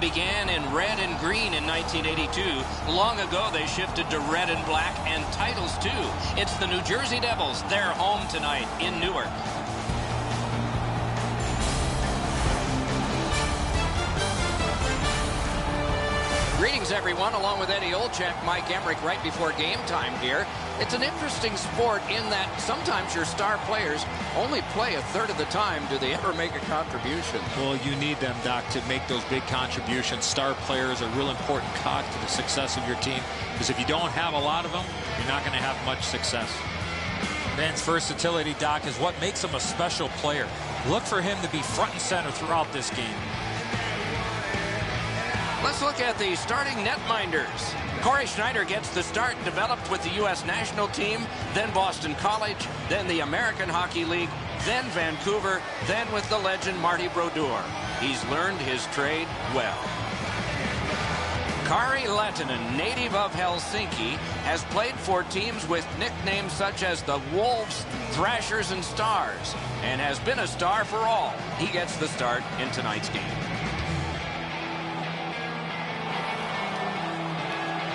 A: began in red and green in 1982. Long ago, they shifted to red and black and titles, too. It's the New Jersey Devils. They're home tonight in Newark. Greetings, everyone. Along with Eddie Olczyk, Mike Emmerich, right before game time here. It's an interesting sport in that sometimes your star players only play a third of the time. Do they ever make a contribution?
B: Well, you need them, Doc, to make those big contributions. Star players are a real important cog to the success of your team, because if you don't have a lot of them, you're not going to have much success.
G: Ben's versatility, Doc, is what makes him a special player. Look for him to be front and center throughout this game.
A: Let's look at the starting netminders. Corey Schneider gets the start, developed with the U.S. national team, then Boston College, then the American Hockey League, then Vancouver, then with the legend Marty Brodeur. He's learned his trade well. Kari Lehtinen, native of Helsinki, has played for teams with nicknames such as the Wolves, Thrashers, and Stars, and has been a star for all. He gets the start in tonight's game.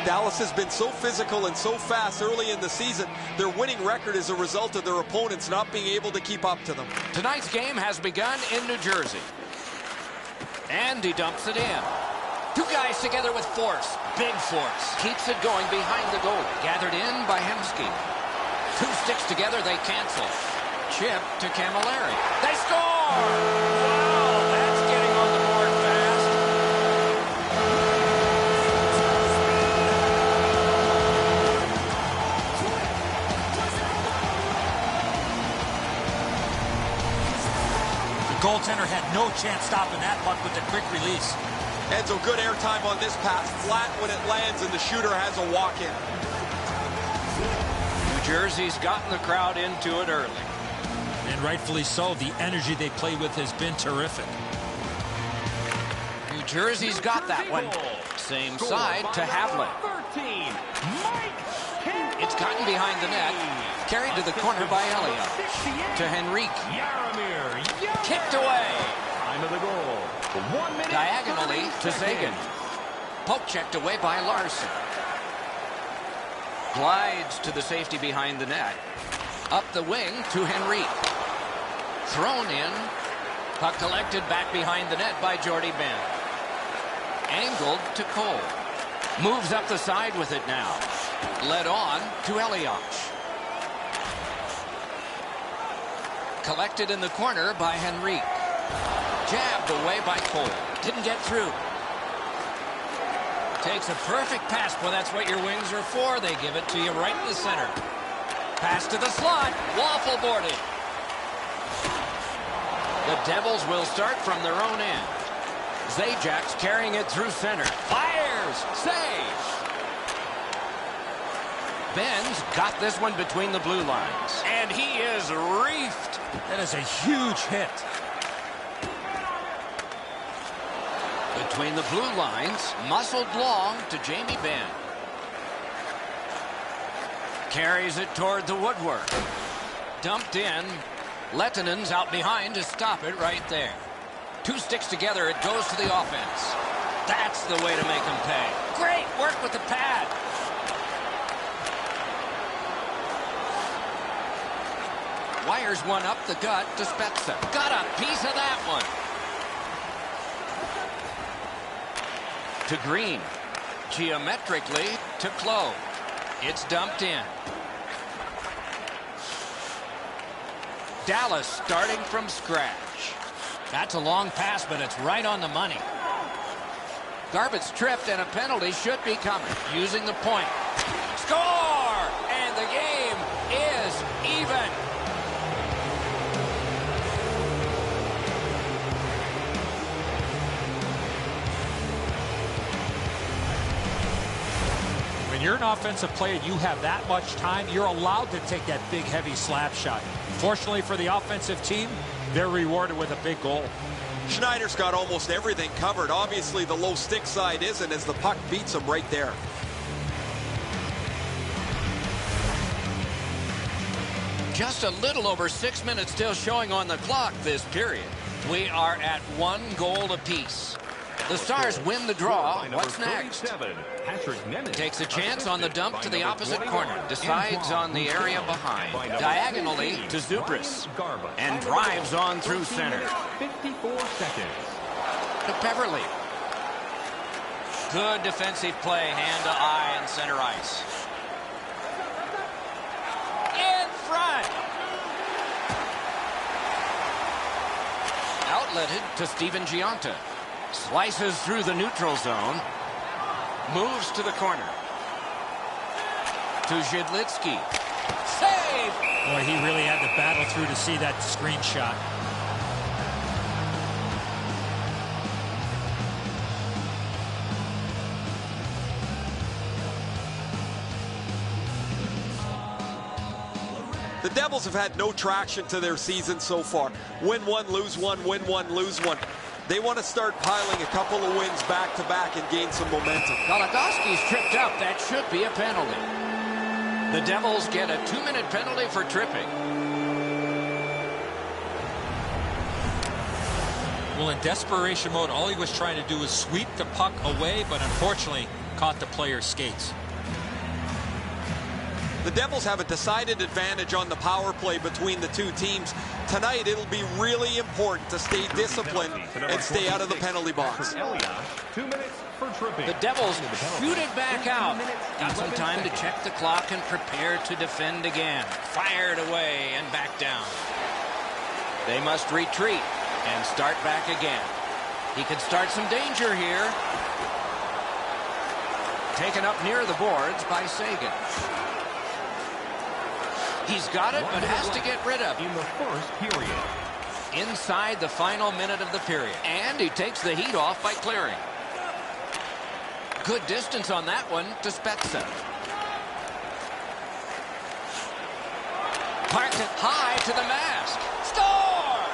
D: Dallas has been so physical and so fast early in the season. Their winning record is a result of their opponents not being able to keep up to them.
A: Tonight's game has begun in New Jersey. And he dumps it in. Two guys together with force. Big force. Keeps it going behind the goalie. Gathered in by Hemsky. Two sticks together, they cancel. Chip to Camilleri. They score! Wow, that's getting on the board fast.
G: The goaltender had no chance stopping that puck with the quick release.
D: Edzo, good airtime on this pass. Flat when it lands, and the shooter has a walk-in.
A: New Jersey's gotten the crowd into it early.
G: And rightfully so. The energy they play with has been terrific.
A: New Jersey's got that one. Same side to Havlat. It's gotten behind the net. Carried to the corner by Elliott. To Henrique. Kicked away.
F: Time of the goal. 1 minute.
A: Diagonally to Sagan. Poke checked away by Larson. Glides to the safety behind the net. Up the wing to Henrique. Thrown in. Puck collected back behind the net by Jordy Ben. Angled to Cole. Moves up the side with it now. Led on to Elliott. Collected in the corner by Henrique. Jabbed away by Cole. Didn't get through. Takes a perfect pass. Well, that's what your wings are for. They give it to you right in the center. Pass to the slot. Waffle boarded. The Devils will start from their own end. Zajak's carrying it through center. Fires. Save. Ben's got this one between the blue lines. And he is reefed.
G: That is a huge hit.
A: Between the blue lines, muscled long to Jamie Benn. Carries it toward the woodwork. Dumped in. Lehtinen's out behind to stop it right there. Two sticks together, it goes to the offense. That's the way to make them pay. Great work with the pad. Wires one up the gut to Spezza. Got a piece of that one. To Green. Geometrically to Clowe. It's dumped in. Dallas starting from scratch. That's a long pass, but it's right on the money. Garbutt's tripped, and a penalty should be coming. Using the point. Score! And the game is even.
G: When you're an offensive player, you have that much time, you're allowed to take that big, heavy slap shot. Fortunately for the offensive team, they're rewarded with a big goal.
D: Schneider's got almost everything covered. Obviously, the low stick side isn't, as the puck beats him right there.
A: Just a little over 6 minutes still showing on the clock this period. We are at 1 goal apiece. The Stars win the draw. What's next? Takes a chance on the dump to the opposite corner. Decides on the area behind. Diagonally to Zubris. And drives on through center.
F: 54 seconds.
A: To Beverly. Good defensive play, hand to eye in center ice. In front. Outletted to Steven Giunta. Slices through the neutral zone. Moves to the corner. To Zhidlitsky. Save!
G: Boy, he really had to battle through to see that screenshot.
D: The Devils have had no traction to their season so far. Win one, lose one, win one, lose one. They want to start piling a couple of wins back-to-back and gain some momentum.
A: Goligoski's tripped up. That should be a penalty. The Devils get a 2-minute penalty for tripping.
C: Well, in desperation mode, all he was trying to do was sweep the puck away, but unfortunately caught the player's skates.
D: The Devils have a decided advantage on the power play between the two teams. Tonight, it'll be really important to stay disciplined and stay out of the penalty box.
F: 2 minutes for tripping.
A: The Devils shoot it back out. Got some time to check the clock and prepare to defend again. Fired away and back down. They must retreat and start back again. He could start some danger here. Taken up near the boards by Sagan. He's got it, but has to get rid of it.
F: In the first period.
A: Inside the final minute of the period. And he takes the heat off by clearing. Good distance on that one to Spezza. Parked it high to the mask. Score!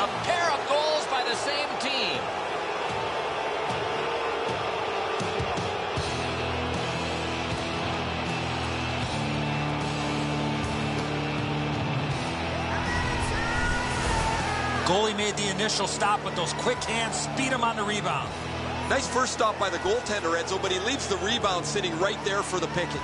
A: A pair of goals by the same team.
G: Goalie made the initial stop with those quick hands, speed him on the rebound.
D: Nice first stop by the goaltender, Edzo, but he leaves the rebound sitting right there for the picking.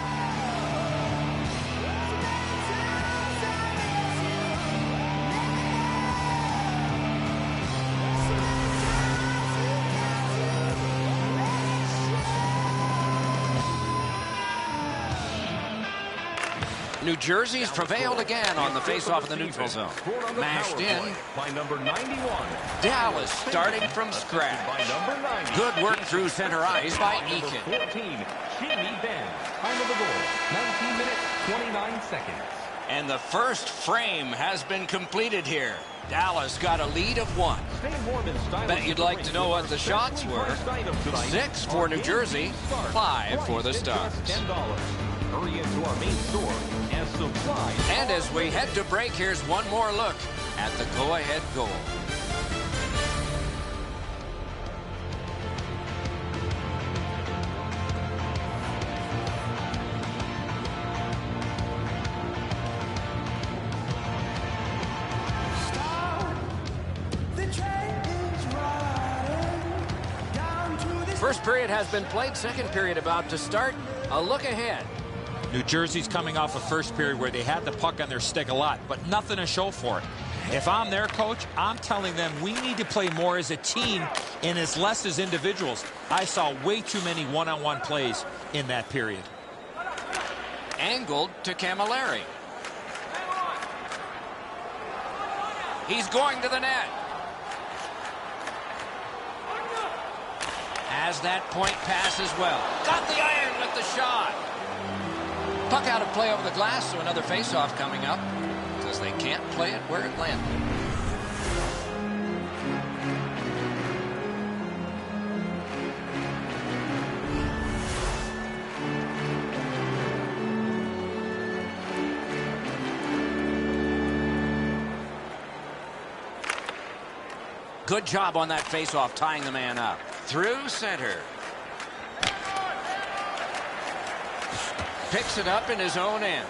A: New Jersey's prevailed again on the face-off of the neutral zone. Mashed in.
F: By number 91.
A: Dallas starting from scratch.
F: By number 90.
A: Good work through center ice by
F: Number
A: Eakin.
F: 14, Jamie Benn. Time of the goal, 19 minutes, 29 seconds.
A: And the first frame has been completed here. Dallas got a lead of 1. Bet you'd like to know what the shots were. 6 for New Jersey, 5 for the Stars.
F: $10. Hurry into our main store as supplies.
A: And as we head to break, here's one more look at the go-ahead goal. First period has been played. Second period about to start. A look ahead.
G: New Jersey's coming off a first period where they had the puck on their stick a lot, but nothing to show for it. If I'm their coach, I'm telling them we need to play more as a team and as less as individuals. I saw way too many one-on-one plays in that period.
A: Angled to Camilleri. He's going to the net. Has that point pass as well. Got the iron with the shot. Puck out of play over the glass, so another face-off coming up because they can't play it where it landed. Good job on that face-off, tying the man up. Through center. Picks it up in his own end.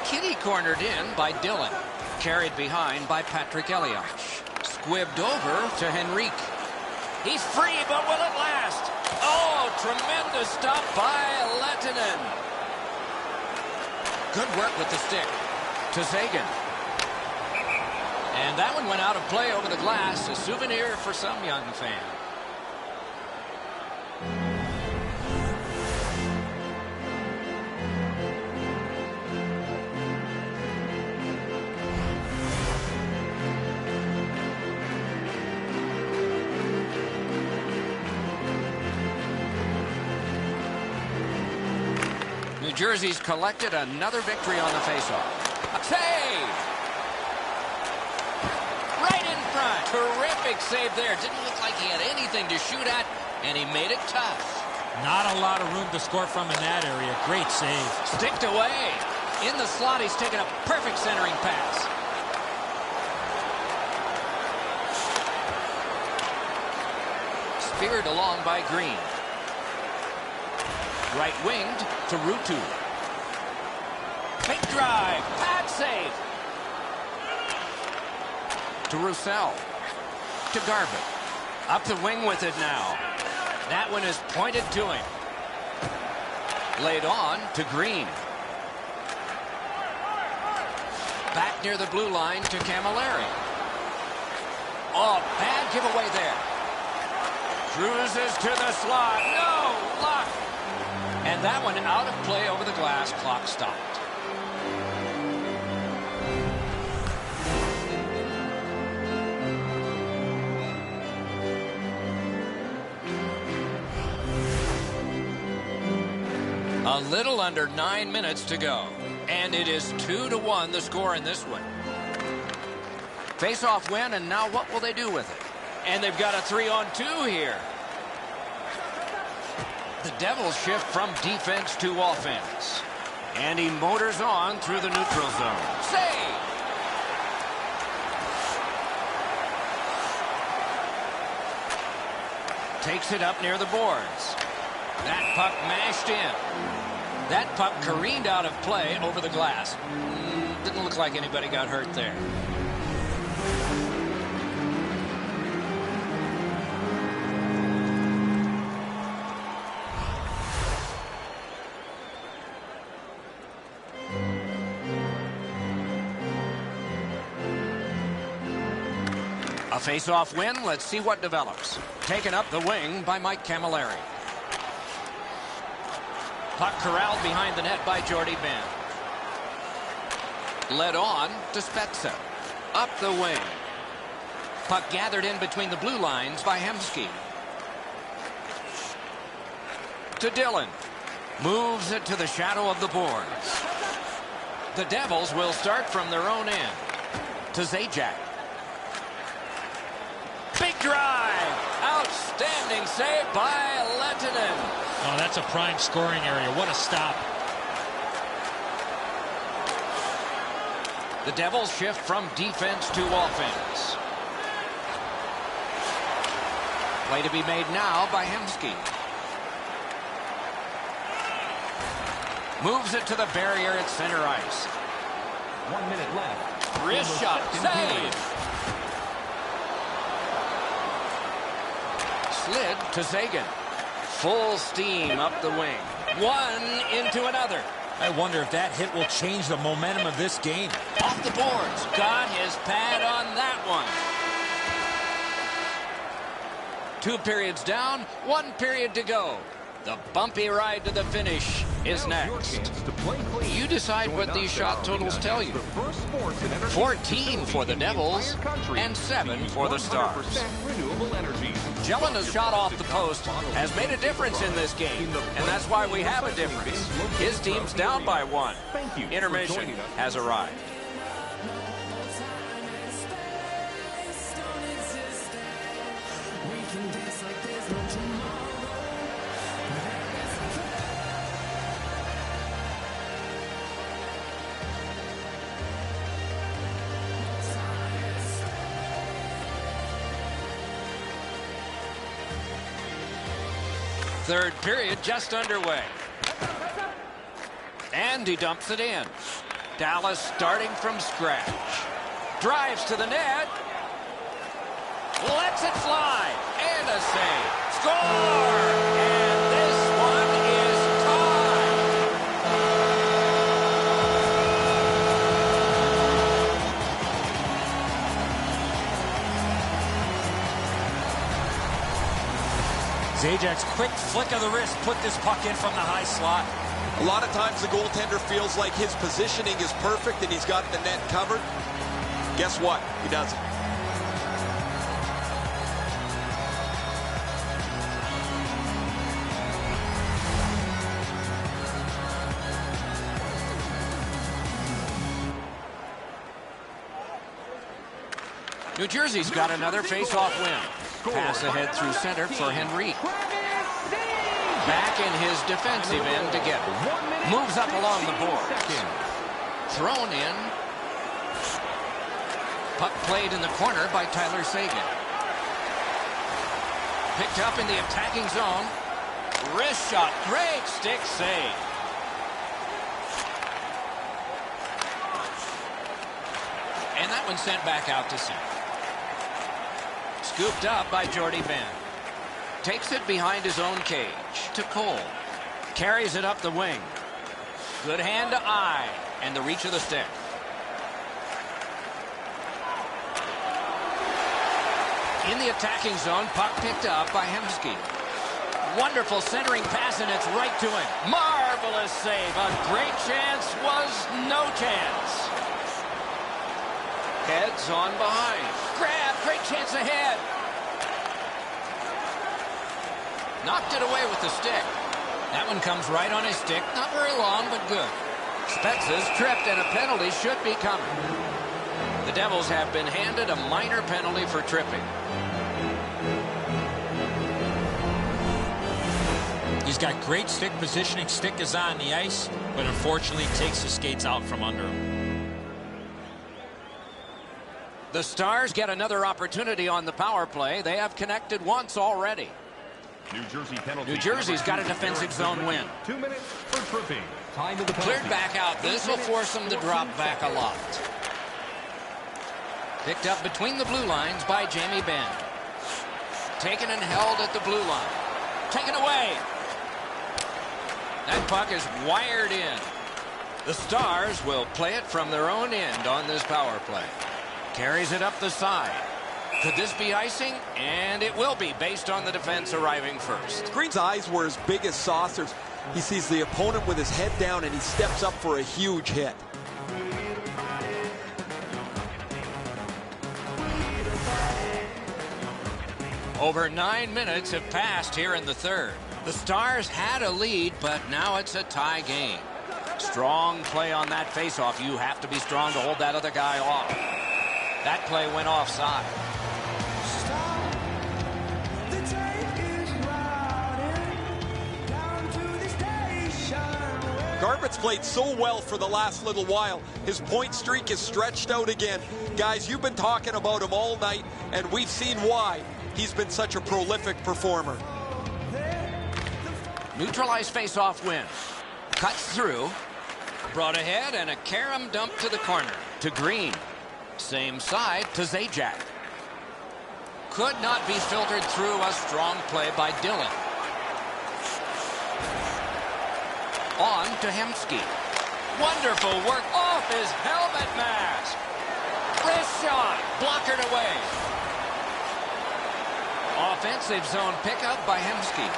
A: Kitty cornered in by Dillon. Carried behind by Patrick Elias. Squibbed over to Henrique. He's free, but will it last? Oh, tremendous stop by Lehtinen. Good work with the stick to Zagan. And that one went out of play over the glass. A souvenir for some young fan. New Jersey's collected another victory on the faceoff. Save! Right in front. Terrific save there. Didn't look like he had anything to shoot at, and he made it tough.
G: Not a lot of room to score from in that area. Great save.
A: Sticked away. In the slot, he's taken a perfect centering pass. Speared along by Green. Right winged to Ruutu. Big drive. Pad save. To Roussel. To Garvin. Up the wing with it now. That one is pointed to him. Laid on to Green. Back near the blue line to Camilleri. Oh, bad giveaway there. Cruises to the slot. No luck. And that one out of play over the glass. Clock stopped. A little under 9 minutes to go. And it is 2-1 the score in this one. Face-off win, and now what will they do with it? And they've got a 3-on-2 here. The Devils shift from defense to offense. And he motors on through the neutral zone. Save! Takes it up near the boards. That puck mashed in. That puck careened out of play over the glass. Didn't look like anybody got hurt there. A face-off win. Let's see what develops. Taken up the wing by Mike Camilleri. Puck corralled behind the net by Jordy Benn. Led on to Spezza. Up the wing. Puck gathered in between the blue lines by Hemsky. To Dillon. Moves it to the shadow of the boards. The Devils will start from their own end. To Zajac. Big drive. Outstanding save by Lehtinen.
G: Oh, that's a prime scoring area. What a stop.
A: The Devils shift from defense to offense. Play to be made now by Hemsky. Moves it to the barrier at center ice.
F: 1 minute left.
A: Wrist shot. Save. Slid to Zagan. Full steam up the wing. One into another.
G: I wonder if that hit will change the momentum of this game.
A: Off the boards. Got his pad on that one. 2 periods down, 1 period to go. The bumpy ride to the finish is next. You decide what these shot totals tell you. 14 for the Devils and 7 for the Stars. Gelena's shot off the post has made a difference in this game, and that's why we have a difference. His team's down by 1. Intermission has arrived. Third period just underway. And he dumps it in. Dallas starting from scratch. Drives to the net. Lets it fly. And a save. Score! And this one is tied.
G: Zajac's quick flick of the wrist put this puck in from the high slot.
D: A lot of times the goaltender feels like his positioning is perfect and he's got the net covered. Guess what? He doesn't.
A: New Jersey's got another face-off win. Pass ahead through center for Henrique. Back in his defensive end to get it. Moves up along the boards. Thrown in. Puck played in the corner by Tyler Seguin. Picked up in the attacking zone. Wrist shot. Great stick save. And that one sent back out to center. Scooped up by Jordy Ben. Takes it behind his own cage to Cole. Carries it up the wing. Good hand to eye. And the reach of the stick. In the attacking zone, puck picked up by Hemsky. Wonderful centering pass, and it's right to him. Marvelous save. A great chance was no chance. Heads on behind. Grab. Great chance ahead. Knocked it away with the stick. That one comes right on his stick. Not very long, but good. Spezza's tripped, and a penalty should be coming. The Devils have been handed a minor penalty for tripping.
G: He's got great stick positioning. Stick is on the ice, but unfortunately takes the skates out from under him.
A: The Stars get another opportunity on the power play. They have connected once already. New Jersey's got a defensive zone win.
F: 2 minutes for tripping. Time of the penalty.
A: Cleared back out. This will force them to drop back a lot. Picked up between the blue lines by Jamie Benn. Taken and held at the blue line. Taken away. That puck is wired in. The Stars will play it from their own end on this power play. Carries it up the side. Could this be icing? And it will be, based on the defense arriving first.
D: Green's eyes were as big as saucers. He sees the opponent with his head down and he steps up for a huge hit.
A: Over 9 minutes have passed here in the third. The Stars had a lead, but now it's a tie game. Strong play on that faceoff. You have to be strong to hold that other guy off. That play went offside.
D: Garbutt's played so well for the last little while. His point streak is stretched out again. Guys, you've been talking about him all night, and we've seen why he's been such a prolific performer.
A: Neutralized face-off win. Cuts through. Brought ahead, and a carom dump to the corner. To Green. Same side to Zajac. Could not be filtered through. A strong play by Dillon. On to Hemsky. Wonderful work off his helmet mask. Wrist shot. Blockered away. Offensive zone pickup by Hemsky.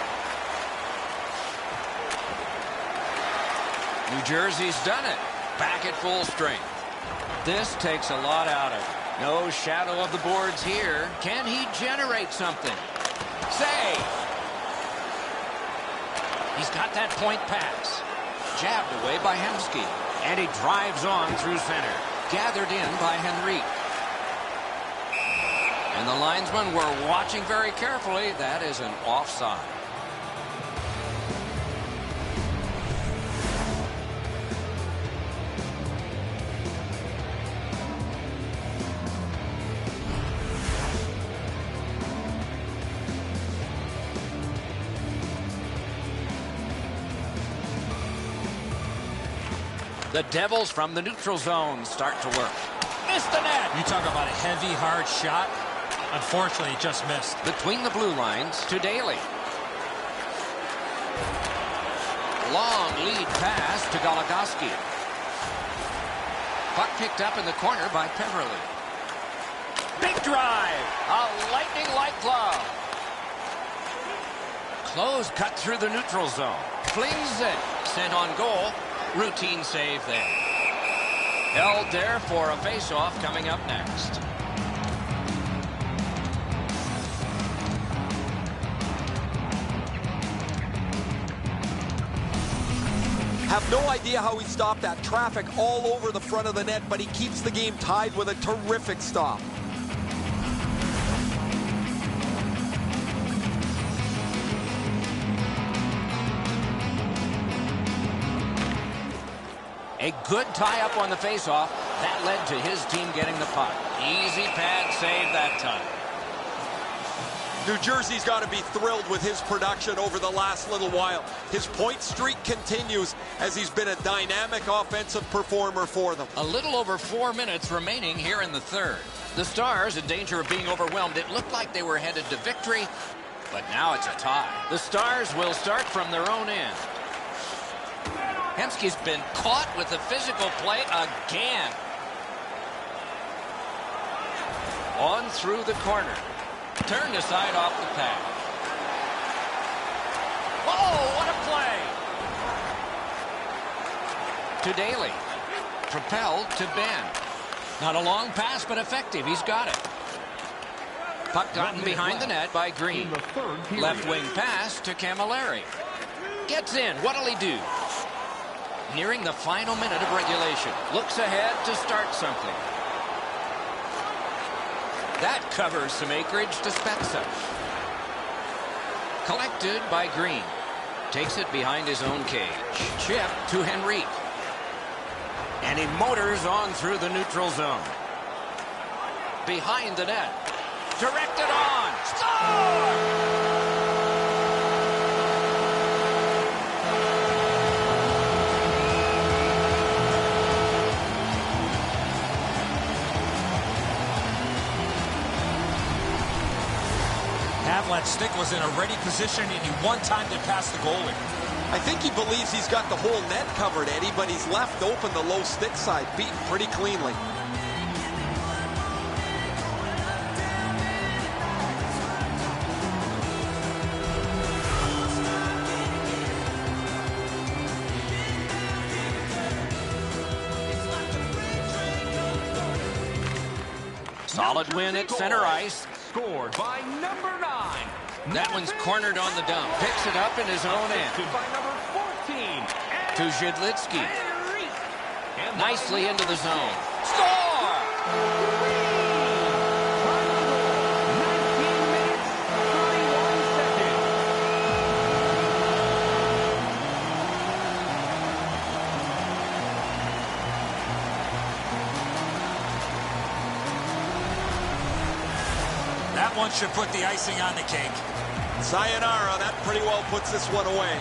A: New Jersey's done it. Back at full strength. This takes a lot out of it. No shadow of the boards here. Can he generate something? Save. He's got that point pass. Jabbed away by Hemsky. And he drives on through center. Gathered in by Henrique. And the linesmen were watching very carefully. That is an offside. The Devils from the neutral zone start to work. Missed the net.
G: You talk about a heavy, hard shot. Unfortunately, it just missed.
A: Between the blue lines to Daly. Long lead pass to Goligoski. Puck picked up in the corner by Peverly. Big drive. A lightning-like glove. Close cut through the neutral zone. Flings it. Sent on goal. Routine save there. Held there for a face-off coming up next.
D: Have no idea how he stopped that traffic all over the front of the net, but he keeps the game tied with a terrific stop.
A: A good tie-up on the face-off. That led to his team getting the puck. Easy pad save that time.
D: New Jersey's got to be thrilled with his production over the last little while. His point streak continues as he's been a dynamic offensive performer for them.
A: A little over 4 minutes remaining here in the third. The Stars in danger of being overwhelmed. It looked like they were headed to victory, but now it's a tie. The Stars will start from their own end. Hemsky's been caught with the physical play again. On through the corner. Turned aside off the pad. Oh, what a play! To Daly. Propelled to Ben. Not a long pass, but effective. He's got it. Puck gotten behind the net by Green. Left wing pass to Camilleri. Gets in. What'll he do? Nearing the final minute of regulation. Looks ahead to start something. That covers some acreage to Spezza. Collected by Green. Takes it behind his own cage. Chip to Henrique. And he motors on through the neutral zone. Behind the net. Directed on. Score!
G: That stick was in a ready position, and he one time to pass the goalie.
D: I think he believes he's got the whole net covered, Eddie, but he's left open the low stick side, beaten pretty cleanly.
A: Solid win at center ice.
F: Scored by number 9.
A: That one's cornered on the dump. Picks it up in his own end.
F: By number 14.
A: To Zhidlitsky.
F: And
A: Nicely into the zone. Score!
F: 19 minutes, 31 seconds.
G: That one should put the icing on the cake.
D: Sayonara, that pretty well puts this one away.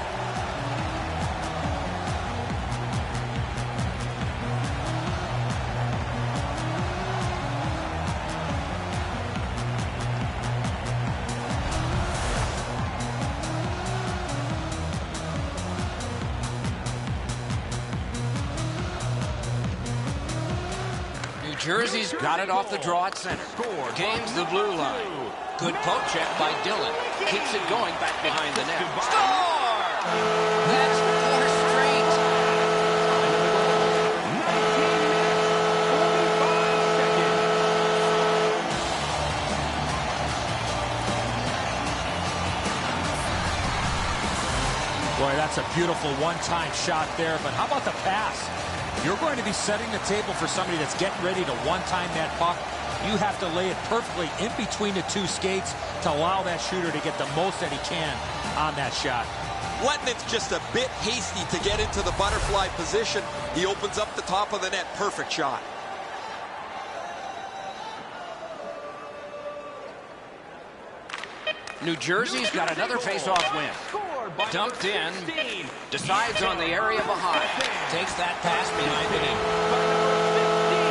A: New Jersey's got it off the draw at center. Gains the blue line. Good poke check by Dillon. Keeps it going back behind the net. Score! That's 4 straight.
F: 19 minutes, 45 seconds.
G: Boy, that's a beautiful one-time shot there, but how about the pass? You're going to be setting the table for somebody that's getting ready to one-time that puck. You have to lay it perfectly in between the two skates to allow that shooter to get the most that he can on that shot.
D: Letnin's just a bit hasty to get into the butterfly position. He opens up the top of the net. Perfect shot.
A: New Jersey's got another face-off win. Dumped in. Decides on the area behind. Takes that pass behind the net.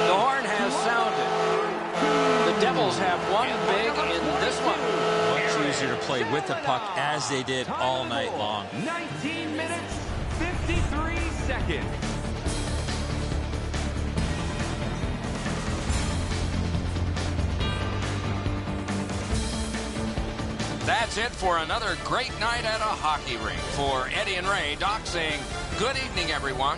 A: The horn has sounded. The Devils have won big in this one.
C: Much easier to play with the puck as they did all night long.
F: 19 minutes, 53 seconds.
A: That's it for another great night at a hockey rink. For Eddie and Ray, Doc saying good evening, everyone.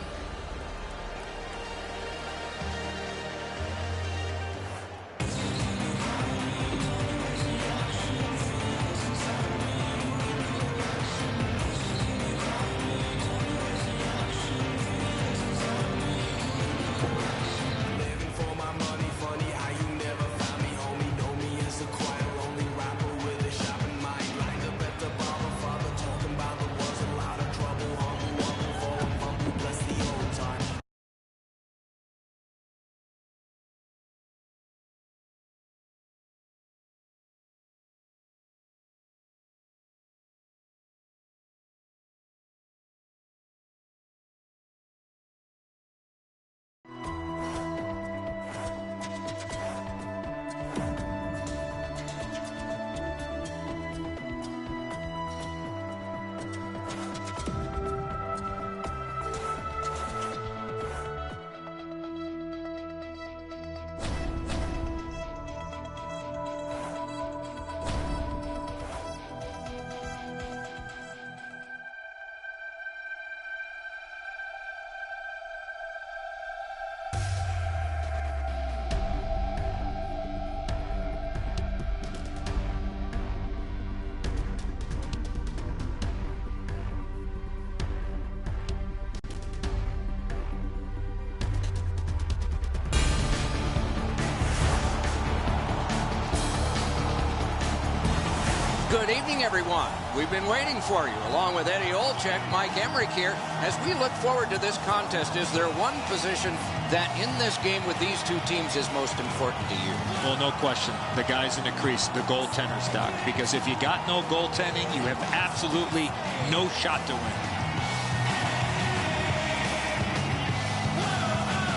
A: Good evening, everyone. We've been waiting for you, along with Eddie Olczyk, Mike Emmerich here. As we look forward to this contest, is there one position that in this game with these two teams is most important to you?
B: Well, no question. The guys in the crease, the goaltenders, Doc. Because if you got no goaltending, you have absolutely no shot to win.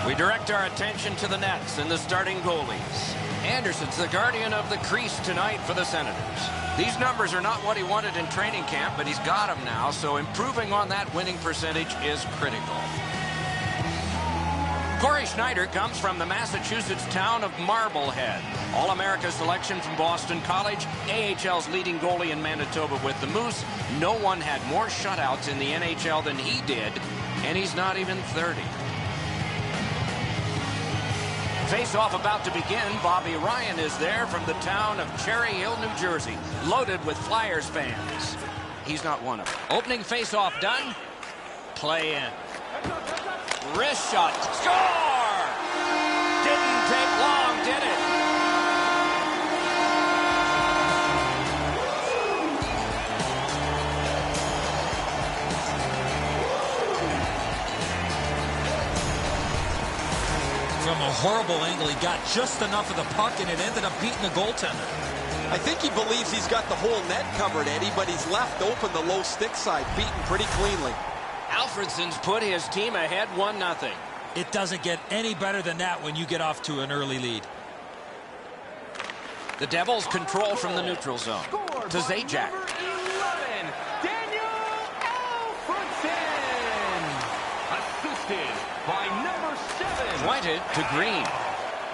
A: We direct our attention to the nets and the starting goalies. Anderson's the guardian of the crease tonight for the Senators. These numbers are not what he wanted in training camp, but he's got them now, so improving on that winning percentage is critical. Corey Schneider comes from the Massachusetts town of Marblehead. All-America selection from Boston College, AHL's leading goalie in Manitoba with the Moose. No one had more shutouts in the NHL than he did, and he's not even 30. Face-off about to begin. Bobby Ryan is there from the town of Cherry Hill, New Jersey, loaded with Flyers fans. He's not one of them. Opening face-off done. Play in. Wrist shot. Score! Didn't take long, did it?
C: From a horrible angle, he got just enough of the puck, and it ended up beating the goaltender.
D: I think he believes he's got the whole net covered, Eddie, but he's left open the low stick side, beaten pretty cleanly.
A: Alfredsson's put his team ahead 1-0.
C: It doesn't get any better than that when you get off to an early lead.
A: The Devils control from the neutral zone. To Zajac. Pointed to Green.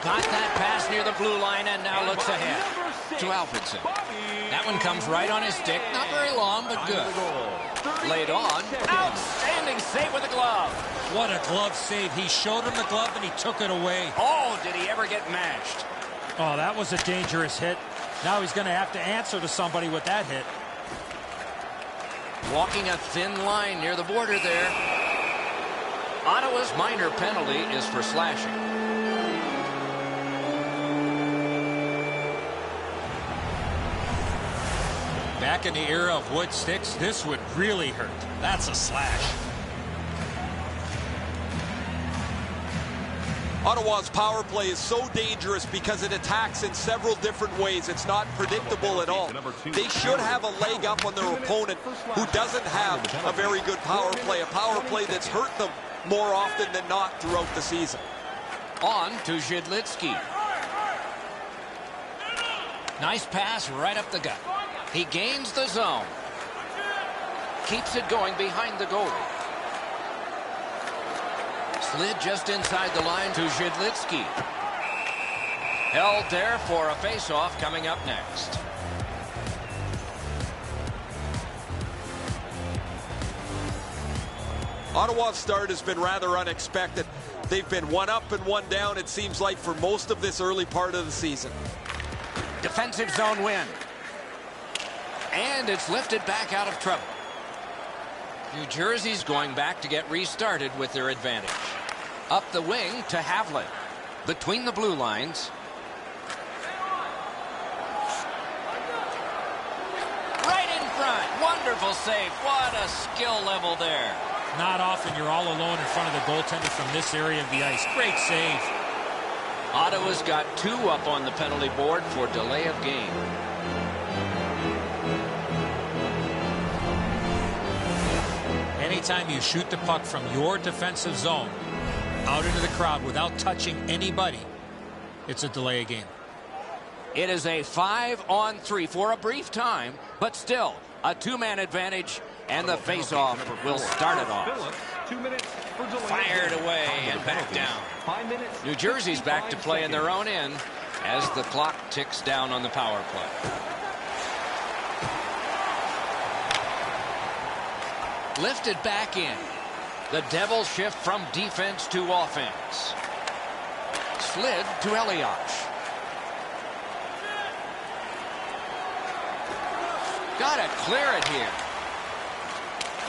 A: Got that pass near the blue line and now looks ahead to Alfredsson. That one comes right on his stick. Not very long, but good. Laid on. Outstanding save with the glove.
C: What a glove save. He showed him the glove and he took it away.
A: Oh, did he ever get mashed?
C: Oh, that was a dangerous hit. Now he's going to have to answer to somebody with that hit.
A: Walking a thin line near the border there. Ottawa's minor penalty is for slashing.
C: Back in the era of wood sticks, this would really hurt. That's a slash.
D: Ottawa's power play is so dangerous because it attacks in several different ways. It's not predictable at all. They should have a leg up on their opponent who doesn't have a very good power play, a power play that's hurt them more often than not throughout the season.
A: On to Zhidlitsky. Nice pass right up the gut. He gains the zone. Keeps it going behind the goal. Slid just inside the line to Zhidlitsky. Held there for a face-off coming up next.
D: Ottawa's start has been rather unexpected. They've been one up and one down, it seems like, for most of this early part of the season.
A: Defensive zone win. And it's lifted back out of trouble. New Jersey's going back to get restarted with their advantage. Up the wing to Havlin. Between the blue lines. Right in front. Wonderful save. What a skill level there.
G: Not often you're all alone in front of the goaltender from this area of the ice. Great save.
A: Ottawa's got 2 up on the penalty board for delay of game.
G: Anytime you shoot the puck from your defensive zone out into the crowd without touching anybody, it's a delay of game.
A: It is a 5-on-3 for a brief time, but still a 2-man advantage, and the face-off will start it off.
F: 2 minutes for delay.
A: Fired away and back down.
F: 5 minutes.
A: New Jersey's back to play in their own end as the clock ticks down on the power play. Lifted back in. The Devils shift from defense to offense. Slid to Elias. Gotta clear it here.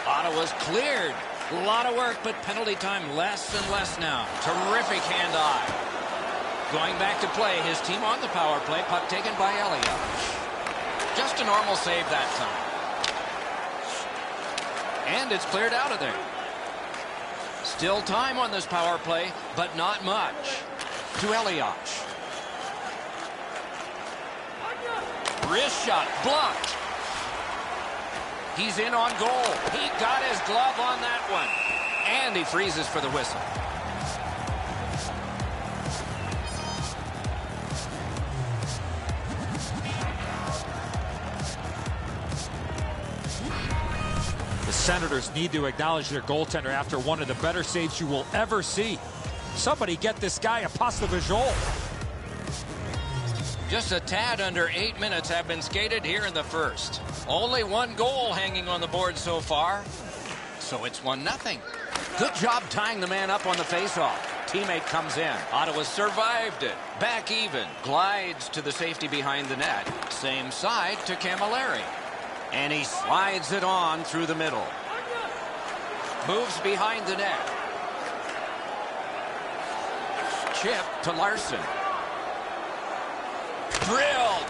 A: Ottawa's cleared. A lot of work, but penalty time less and less now. Terrific hand-eye. Going back to play, his team on the power play. Puck taken by Elias. Just a normal save that time. And it's cleared out of there. Still time on this power play, but not much. To Elias. Wrist shot blocked. He's in on goal. He got his glove on that one. And he freezes for the whistle.
G: The Senators need to acknowledge their goaltender after one of the better saves you will ever see. Somebody get this guy a pasta visual.
A: Just a tad under 8 minutes have been skated here in the first. Only 1 goal hanging on the board so far. So it's 1-0. Good job tying the man up on the faceoff. Teammate comes in. Ottawa survived it. Back even. Glides to the safety behind the net. Same side to Camilleri. And he slides it on through the middle. Moves behind the net. Chip to Larson. Drilled.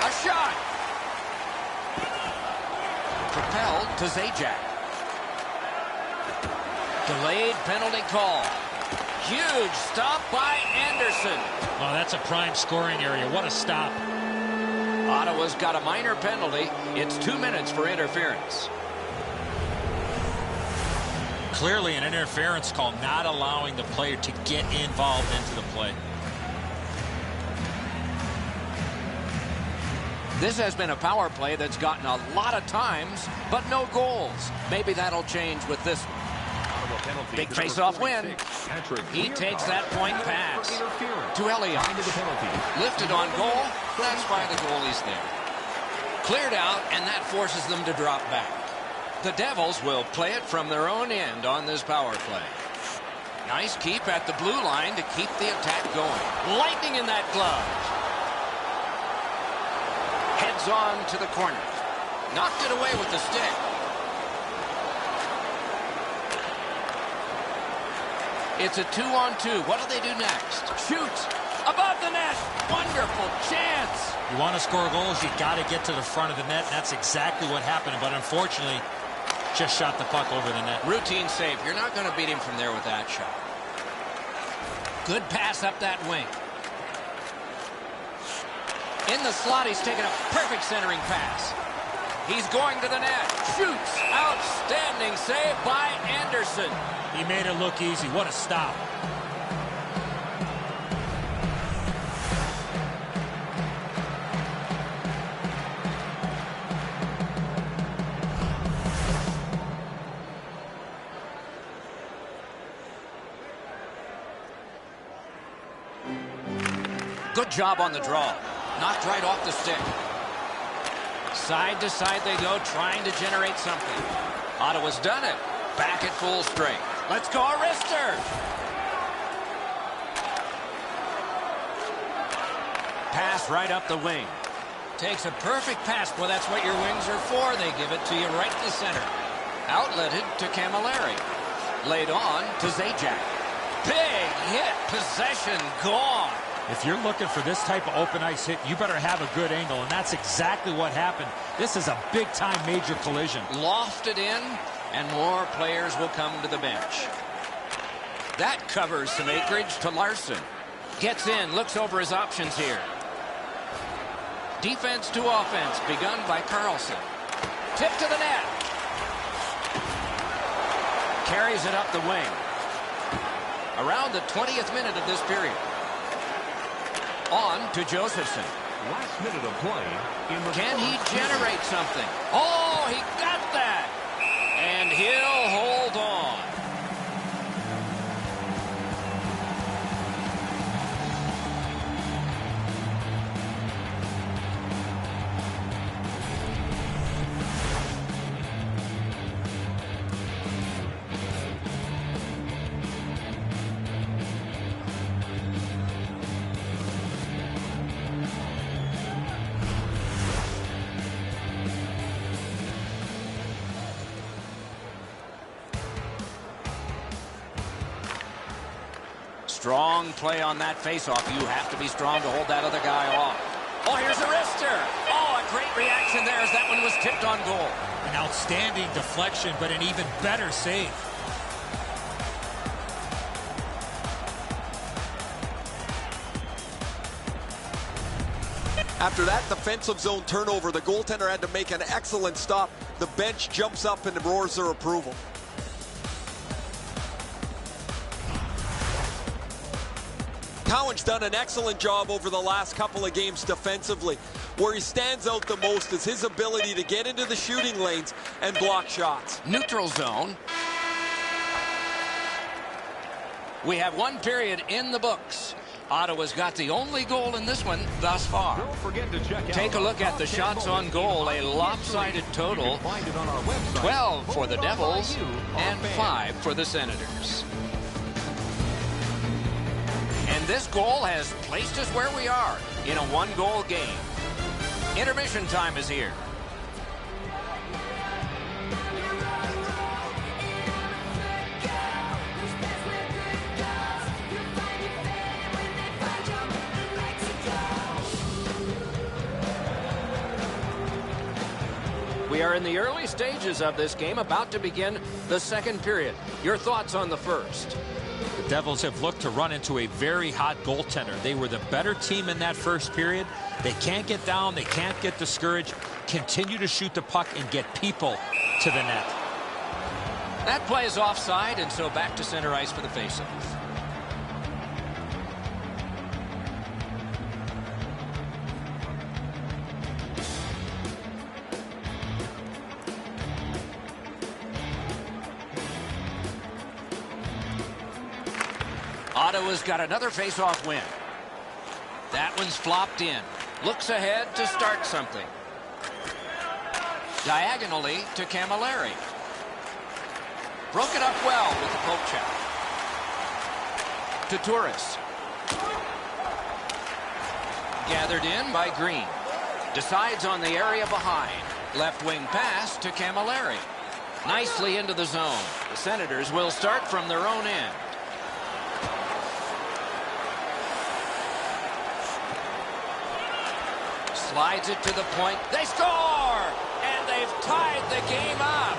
A: A shot. Propelled to Zajac. Delayed penalty call. Huge stop by Anderson.
G: Oh, that's a prime scoring area. What a stop.
A: Ottawa's got a minor penalty. It's 2 minutes for interference.
G: Clearly an interference call, not allowing the player to get involved into the play.
A: This has been a power play that's gotten a lot of times, but no goals. Maybe that'll change with this one. Big face-off win. He takes that point pass to Elliott. Lifted on goal. That's why the goalie's there. Cleared out, and that forces them to drop back. The Devils will play it from their own end on this power play. Nice keep at the blue line to keep the attack going. Lightning in that glove. Heads on to the corner. Knocked it away with the stick. It's a 2-on-2. What do they do next? Shoots. Above the net. Wonderful chance.
G: You want to score goals, you got to get to the front of the net. That's exactly what happened, but unfortunately, just shot the puck over the net.
A: Routine save. You're not going to beat him from there with that shot. Good pass up that wing. In the slot, he's taken a perfect centering pass. He's going to the net. Shoots. Outstanding save by Anderson.
G: He made it look easy. What a stop.
A: Good job on the draw. Knocked right off the stick. Side to side they go, trying to generate something. Ottawa's done it. Back at full strength. Let's go, Arister. Pass right up the wing. Takes a perfect pass. Well, that's what your wings are for. They give it to you right in the center. Outletted to Camilleri. Laid on to Zajac. Big hit. Possession gone.
G: If you're looking for this type of open ice hit, you better have a good angle, and that's exactly what happened. This is a big-time major collision.
A: Lofted in, and more players will come to the bench. That covers some acreage to Larson. Gets in, looks over his options here. Defense to offense, begun by Carlson. Tip to the net. Carries it up the wing. Around the 20th minute of this period. On to Josephson.
F: Last minute of play.
A: Can he generate something? Oh, he got that. And he'll hold on. Strong play on that faceoff. You have to be strong to hold that other guy off. Oh, here's Arister. Oh, a great reaction there as that one was tipped on goal.
G: An outstanding deflection, but an even better save.
D: After that defensive zone turnover, the goaltender had to make an excellent stop. The bench jumps up and roars their approval. Cowan's done an excellent job over the last couple of games defensively. Where he stands out the most is his ability to get into the shooting lanes and block shots.
A: Neutral zone. We have one period in the books. Ottawa's got the only goal in this one thus far.
F: Don't forget to check out
A: Take a look at the shots on goal. A lopsided total. 12 for the Devils and 5 for the Senators. And this goal has placed us where we are in a one-goal game. Intermission time is here. We are in the early stages of this game, about to begin the second period. Your thoughts on the first?
G: The Devils have looked to run into a very hot goaltender. They were the better team in that first period. They can't get down. They can't get discouraged. Continue to shoot the puck and get people to the net.
A: That play is offside, and so back to center ice for the faceoff. Ottawa's got another face-off win. That one's flopped in. Looks ahead to start something. Diagonally to Camilleri. Broke it up well with the poke check. To Turris. Gathered in by Green. Decides on the area behind. Left wing pass to Camilleri. Nicely into the zone. The Senators will start from their own end. Slides it to the point. They score! And they've tied the game up.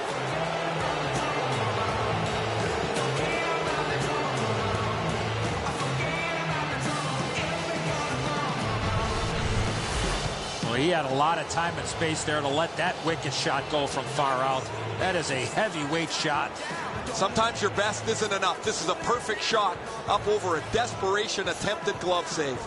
G: Well, he had a lot of time and space there to let that wicked shot go from far out. That is a heavyweight shot.
D: Sometimes your best isn't enough. This is a perfect shot up over a desperation attempted glove save.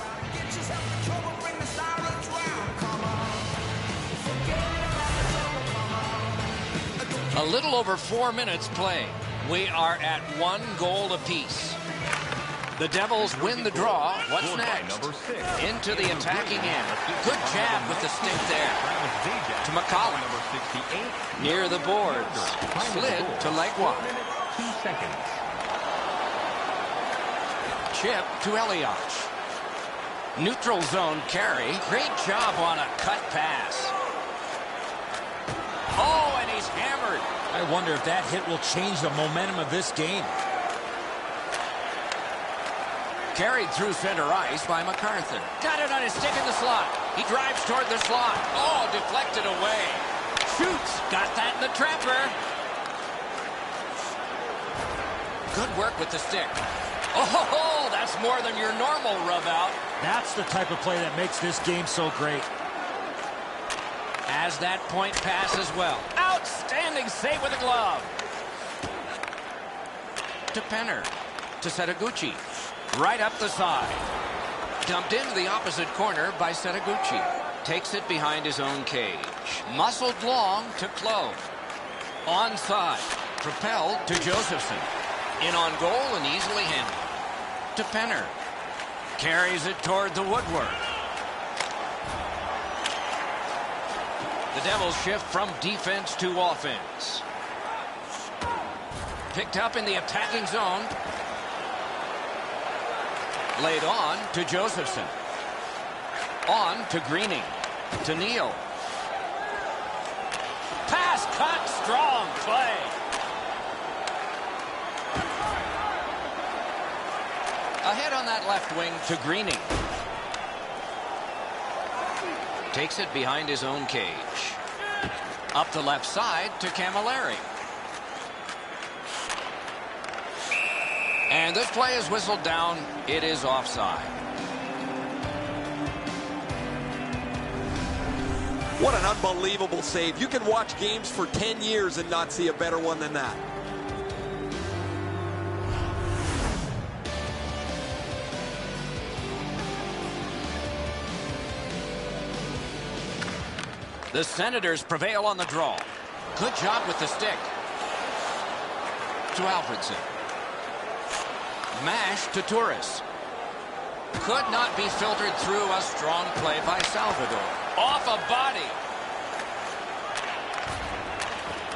A: A little over 4 minutes play. We are at 1 goal apiece. The Devils win the draw. What's next? Into the attacking end. Good jab with the stick there. To McCollum. Near the boards. Slid to Legua.
F: 2 seconds.
A: Chip to Elias. Neutral zone carry. Great job on a cut pass. Oh, and he's hammered.
G: I wonder if that hit will change the momentum of this game.
A: Carried through center ice by MacArthur. Got it on his stick in the slot. He drives toward the slot. Oh, deflected away. Shoots. Got that in the trapper. Good work with the stick. Oh, that's more than your normal rub out.
G: That's the type of play that makes this game so great.
A: As that point pass as well. Outstanding save with a glove. To Penner. To Setaguchi. Right up the side. Dumped into the opposite corner by Setaguchi. Takes it behind his own cage. Muscled long to Clove. Onside. Propelled to Josephson. In on goal and easily handled. To Penner. Carries it toward the woodwork. The Devils shift from defense to offense. Picked up in the attacking zone. Laid on to Josephson. On to Greening. To Neal. Pass cut. Strong play. Ahead on that left wing to Greening. Takes it behind his own cage. Up the left side to Camilleri. And this play is whistled down. It is offside.
D: What an unbelievable save. You can watch games for 10 years and not see a better one than that.
A: The Senators prevail on the draw. Good job with the stick. To Alfredson. Mash to Turris. Could not be filtered through. A strong play by Salvador. Off a body.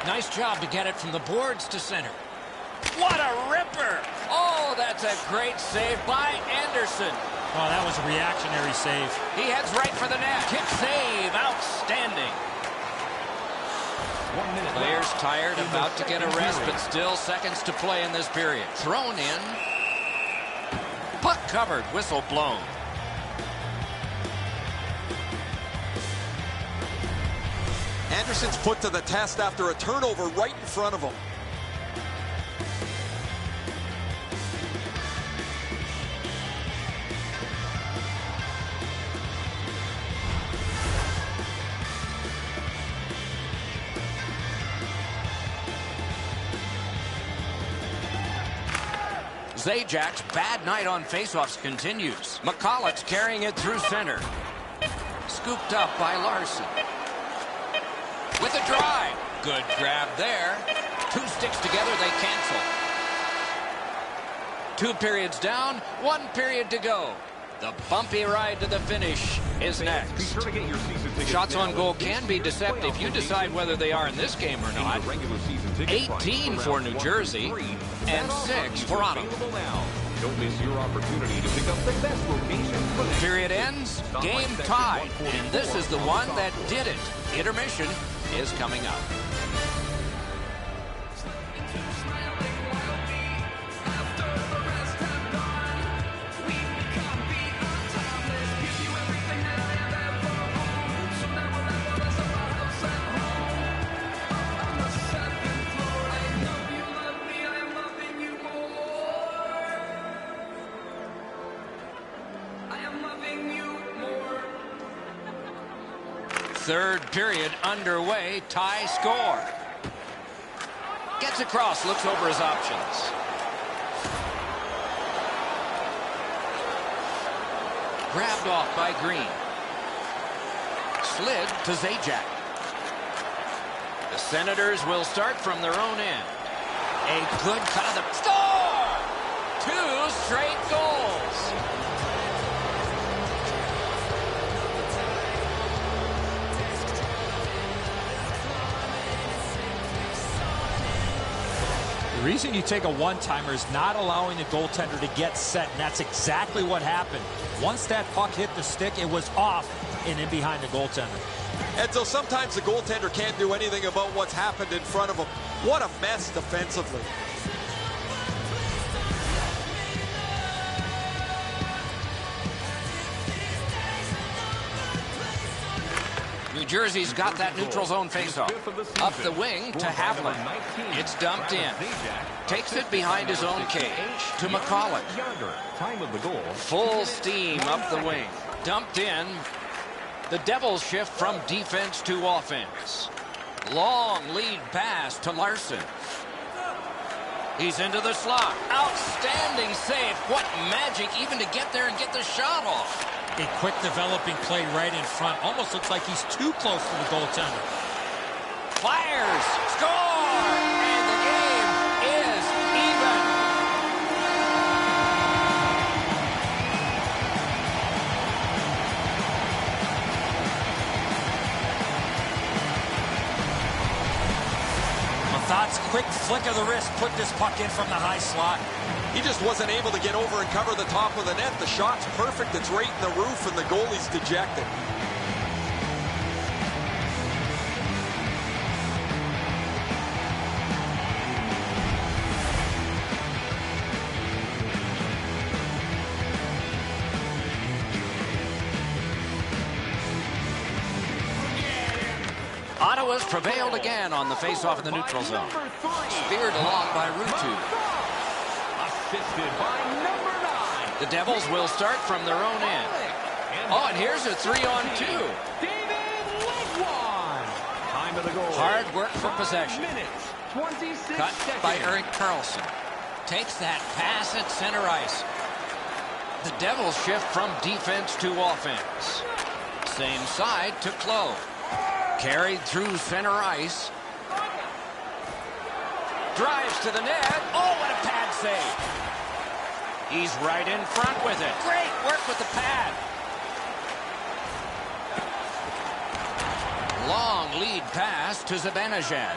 A: Nice job to get it from the boards to center. What a ripper. Oh, that's a great save by Anderson.
G: Oh, that was a reactionary save.
A: He heads right for the net. Kick save. Outstanding.
F: 1 minute.
A: Players tired, about to get a rest, but still seconds to play in this period. Thrown in. Puck covered. Whistle blown.
D: Anderson's put to the test after a turnover right in front of him.
A: Zajak's bad night on faceoffs continues. McCulloch's carrying it through center. Scooped up by Larson. With a drive. Good grab there. Two sticks together, they cancel. 2 periods down, 1 period to go. The bumpy ride to the finish is next. Shots on goal can be deceptive. You decide whether they are in this game or not. 18 for New Jersey and 6 for Ottawa.
F: Don't miss your opportunity to pick up the best location.
A: Period ends, game tied, and this is the one that did it. Intermission is coming up. Third period underway. Tie score. Gets across, looks over his options. Grabbed off by Green. Slid to Zajac. The Senators will start from their own end. A good cut of the score! 2 straight goals.
G: The reason you take a one-timer is not allowing the goaltender to get set, and that's exactly what happened. Once that puck hit the stick, it was off and in behind the goaltender.
D: And so sometimes the goaltender can't do anything about what's happened in front of him. What a mess defensively.
A: New Jersey's got that neutral zone faceoff. Up the wing to Havlin. It's dumped in. Takes it behind his own cage to McCulloch. Full steam up the wing. Dumped in. The Devils shift from defense to offense. Long lead pass to Larson. He's into the slot. Outstanding save. What magic even to get there and get the shot off.
G: A quick developing play right in front. Almost looks like he's too close to the goaltender.
A: Fires. Score! And the game is even.
G: Mathot's quick flick of the wrist put this puck in from the high slot.
D: He just wasn't able to get over and cover the top of the net. The shot's perfect. It's right in the roof, and the goalie's dejected.
A: Ottawa's prevailed again on the faceoff in the neutral zone. Speared along by Rutu.
F: Assisted by number 9.
A: The Devils will start from their own end. Oh, and here's a 3-on-2.
F: David Legwand. Time of the goal.
A: Hard work for possession.
F: Minutes, 26
A: Cut
F: seconds.
A: by Erik Karlsson. Takes that pass at center ice. The Devils shift from defense to offense. Same side to Clow. Carried through center ice. Drives to the net. Oh, what a pad save. He's right in front with it. Great work with the pad. Long lead pass to Zibanejad.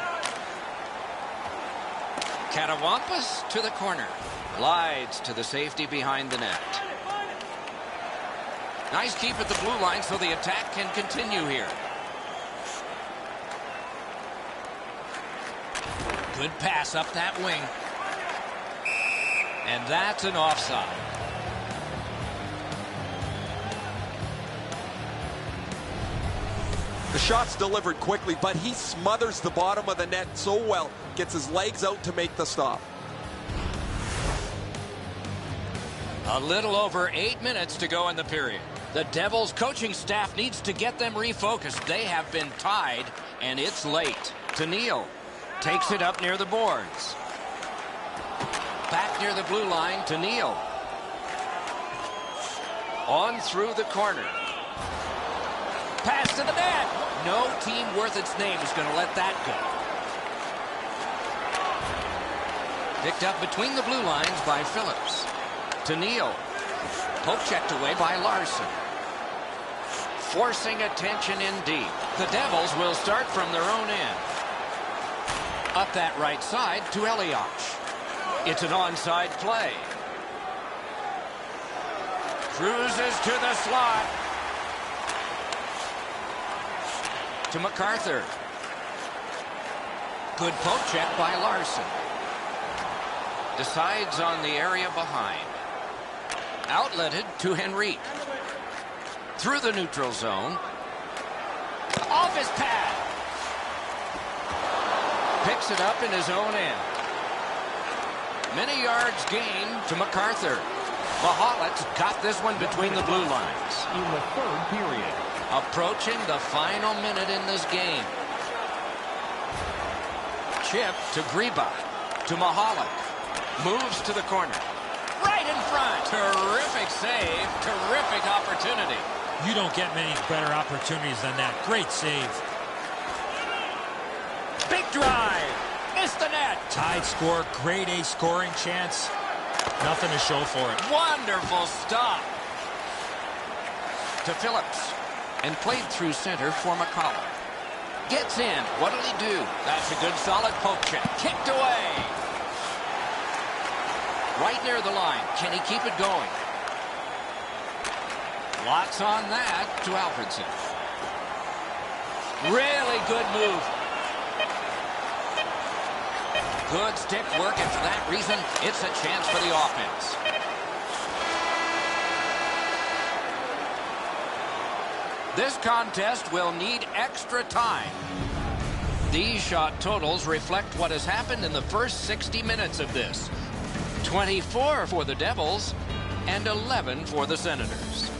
A: Katawampus to the corner. Glides to the safety behind the net. Nice keep at the blue line so the attack can continue here. Good pass up that wing. And that's an offside.
D: The shot's delivered quickly, but he smothers the bottom of the net so well. Gets his legs out to make the stop.
A: A little over 8 minutes to go in the period. The Devils coaching staff needs to get them refocused. They have been tied, and it's late. To Neal. Takes it up near the boards. Back near the blue line to Neal. On through the corner. Pass to the net. No team worth its name is going to let that go. Picked up between the blue lines by Phillips. To Neal. Poke checked away by Larson. Forcing attention in deep. The Devils will start from their own end. Up that right side to Elias. It's an onside play. Cruises to the slot. To MacArthur. Good poke check by Larson. Decides on the area behind. Outletted to Henrique. Through the neutral zone. Off his pad. Picks it up in his own end. Many yards gained to MacArthur. Mahalit's got this one between the blue lines.
F: In the third period.
A: Approaching the final minute in this game. Chip to Greba. To Mahalik. Moves to the corner. Right in front. Terrific save. Terrific opportunity.
G: You don't get many better opportunities than that. Great save.
A: Big drive. Missed the net.
G: Tied score. Grade A scoring chance. Nothing to show for it.
A: Wonderful stop. To Phillips. And played through center for McCollum. Gets in. What'll he do? That's a good solid poke check. Kicked away. Right near the line. Can he keep it going? Lots on that to Alfredson. Really good move. Good stick work, and for that reason, it's a chance for the offense. This contest will need extra time. These shot totals reflect what has happened in the first 60 minutes of this. 24 for the Devils and 11 for the Senators.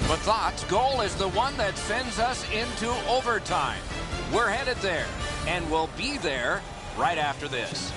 A: But Thought's goal is the one that sends us into overtime. We're headed there, and we'll be there right after this.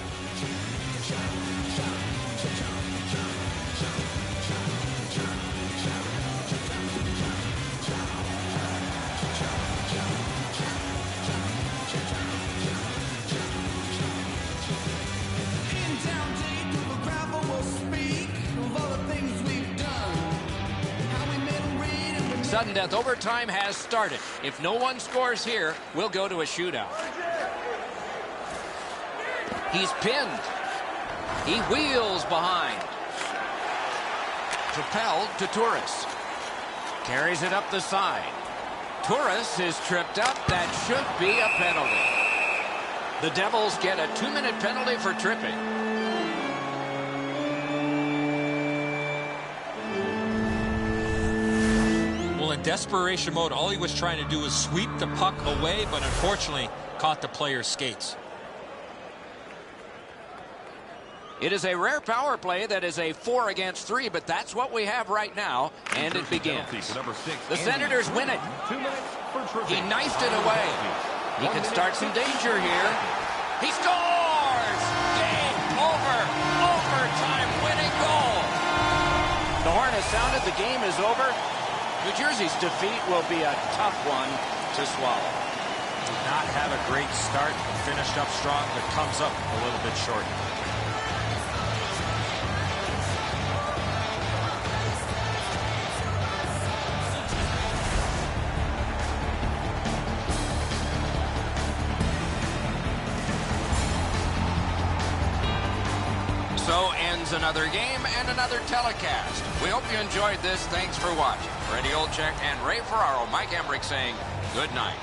A: Sudden death overtime has started. If no one scores here, we'll go to a shootout. He's pinned. He wheels behind. Propelled to Turris. Carries it up the side. Turris is tripped up. That should be a penalty. The Devils get a 2-minute penalty for tripping.
G: In desperation mode, all he was trying to do was sweep the puck away, but unfortunately caught the player's skates.
A: It is a rare power play that is a 4 against 3, but that's what we have right now, and it begins. The Senators win it. He knifed it away. He could start some danger here. He scores! Game over! Overtime winning goal! The horn has sounded. The game is over. New Jersey's defeat will be a tough one to swallow.
G: Did not have a great start, but finished up strong, but comes up a little bit short.
A: So ends another game and another telecast. We hope you enjoyed this. Thanks for watching. For Eddie Olczyk and Ray Ferraro, Mike Emmerich saying good night.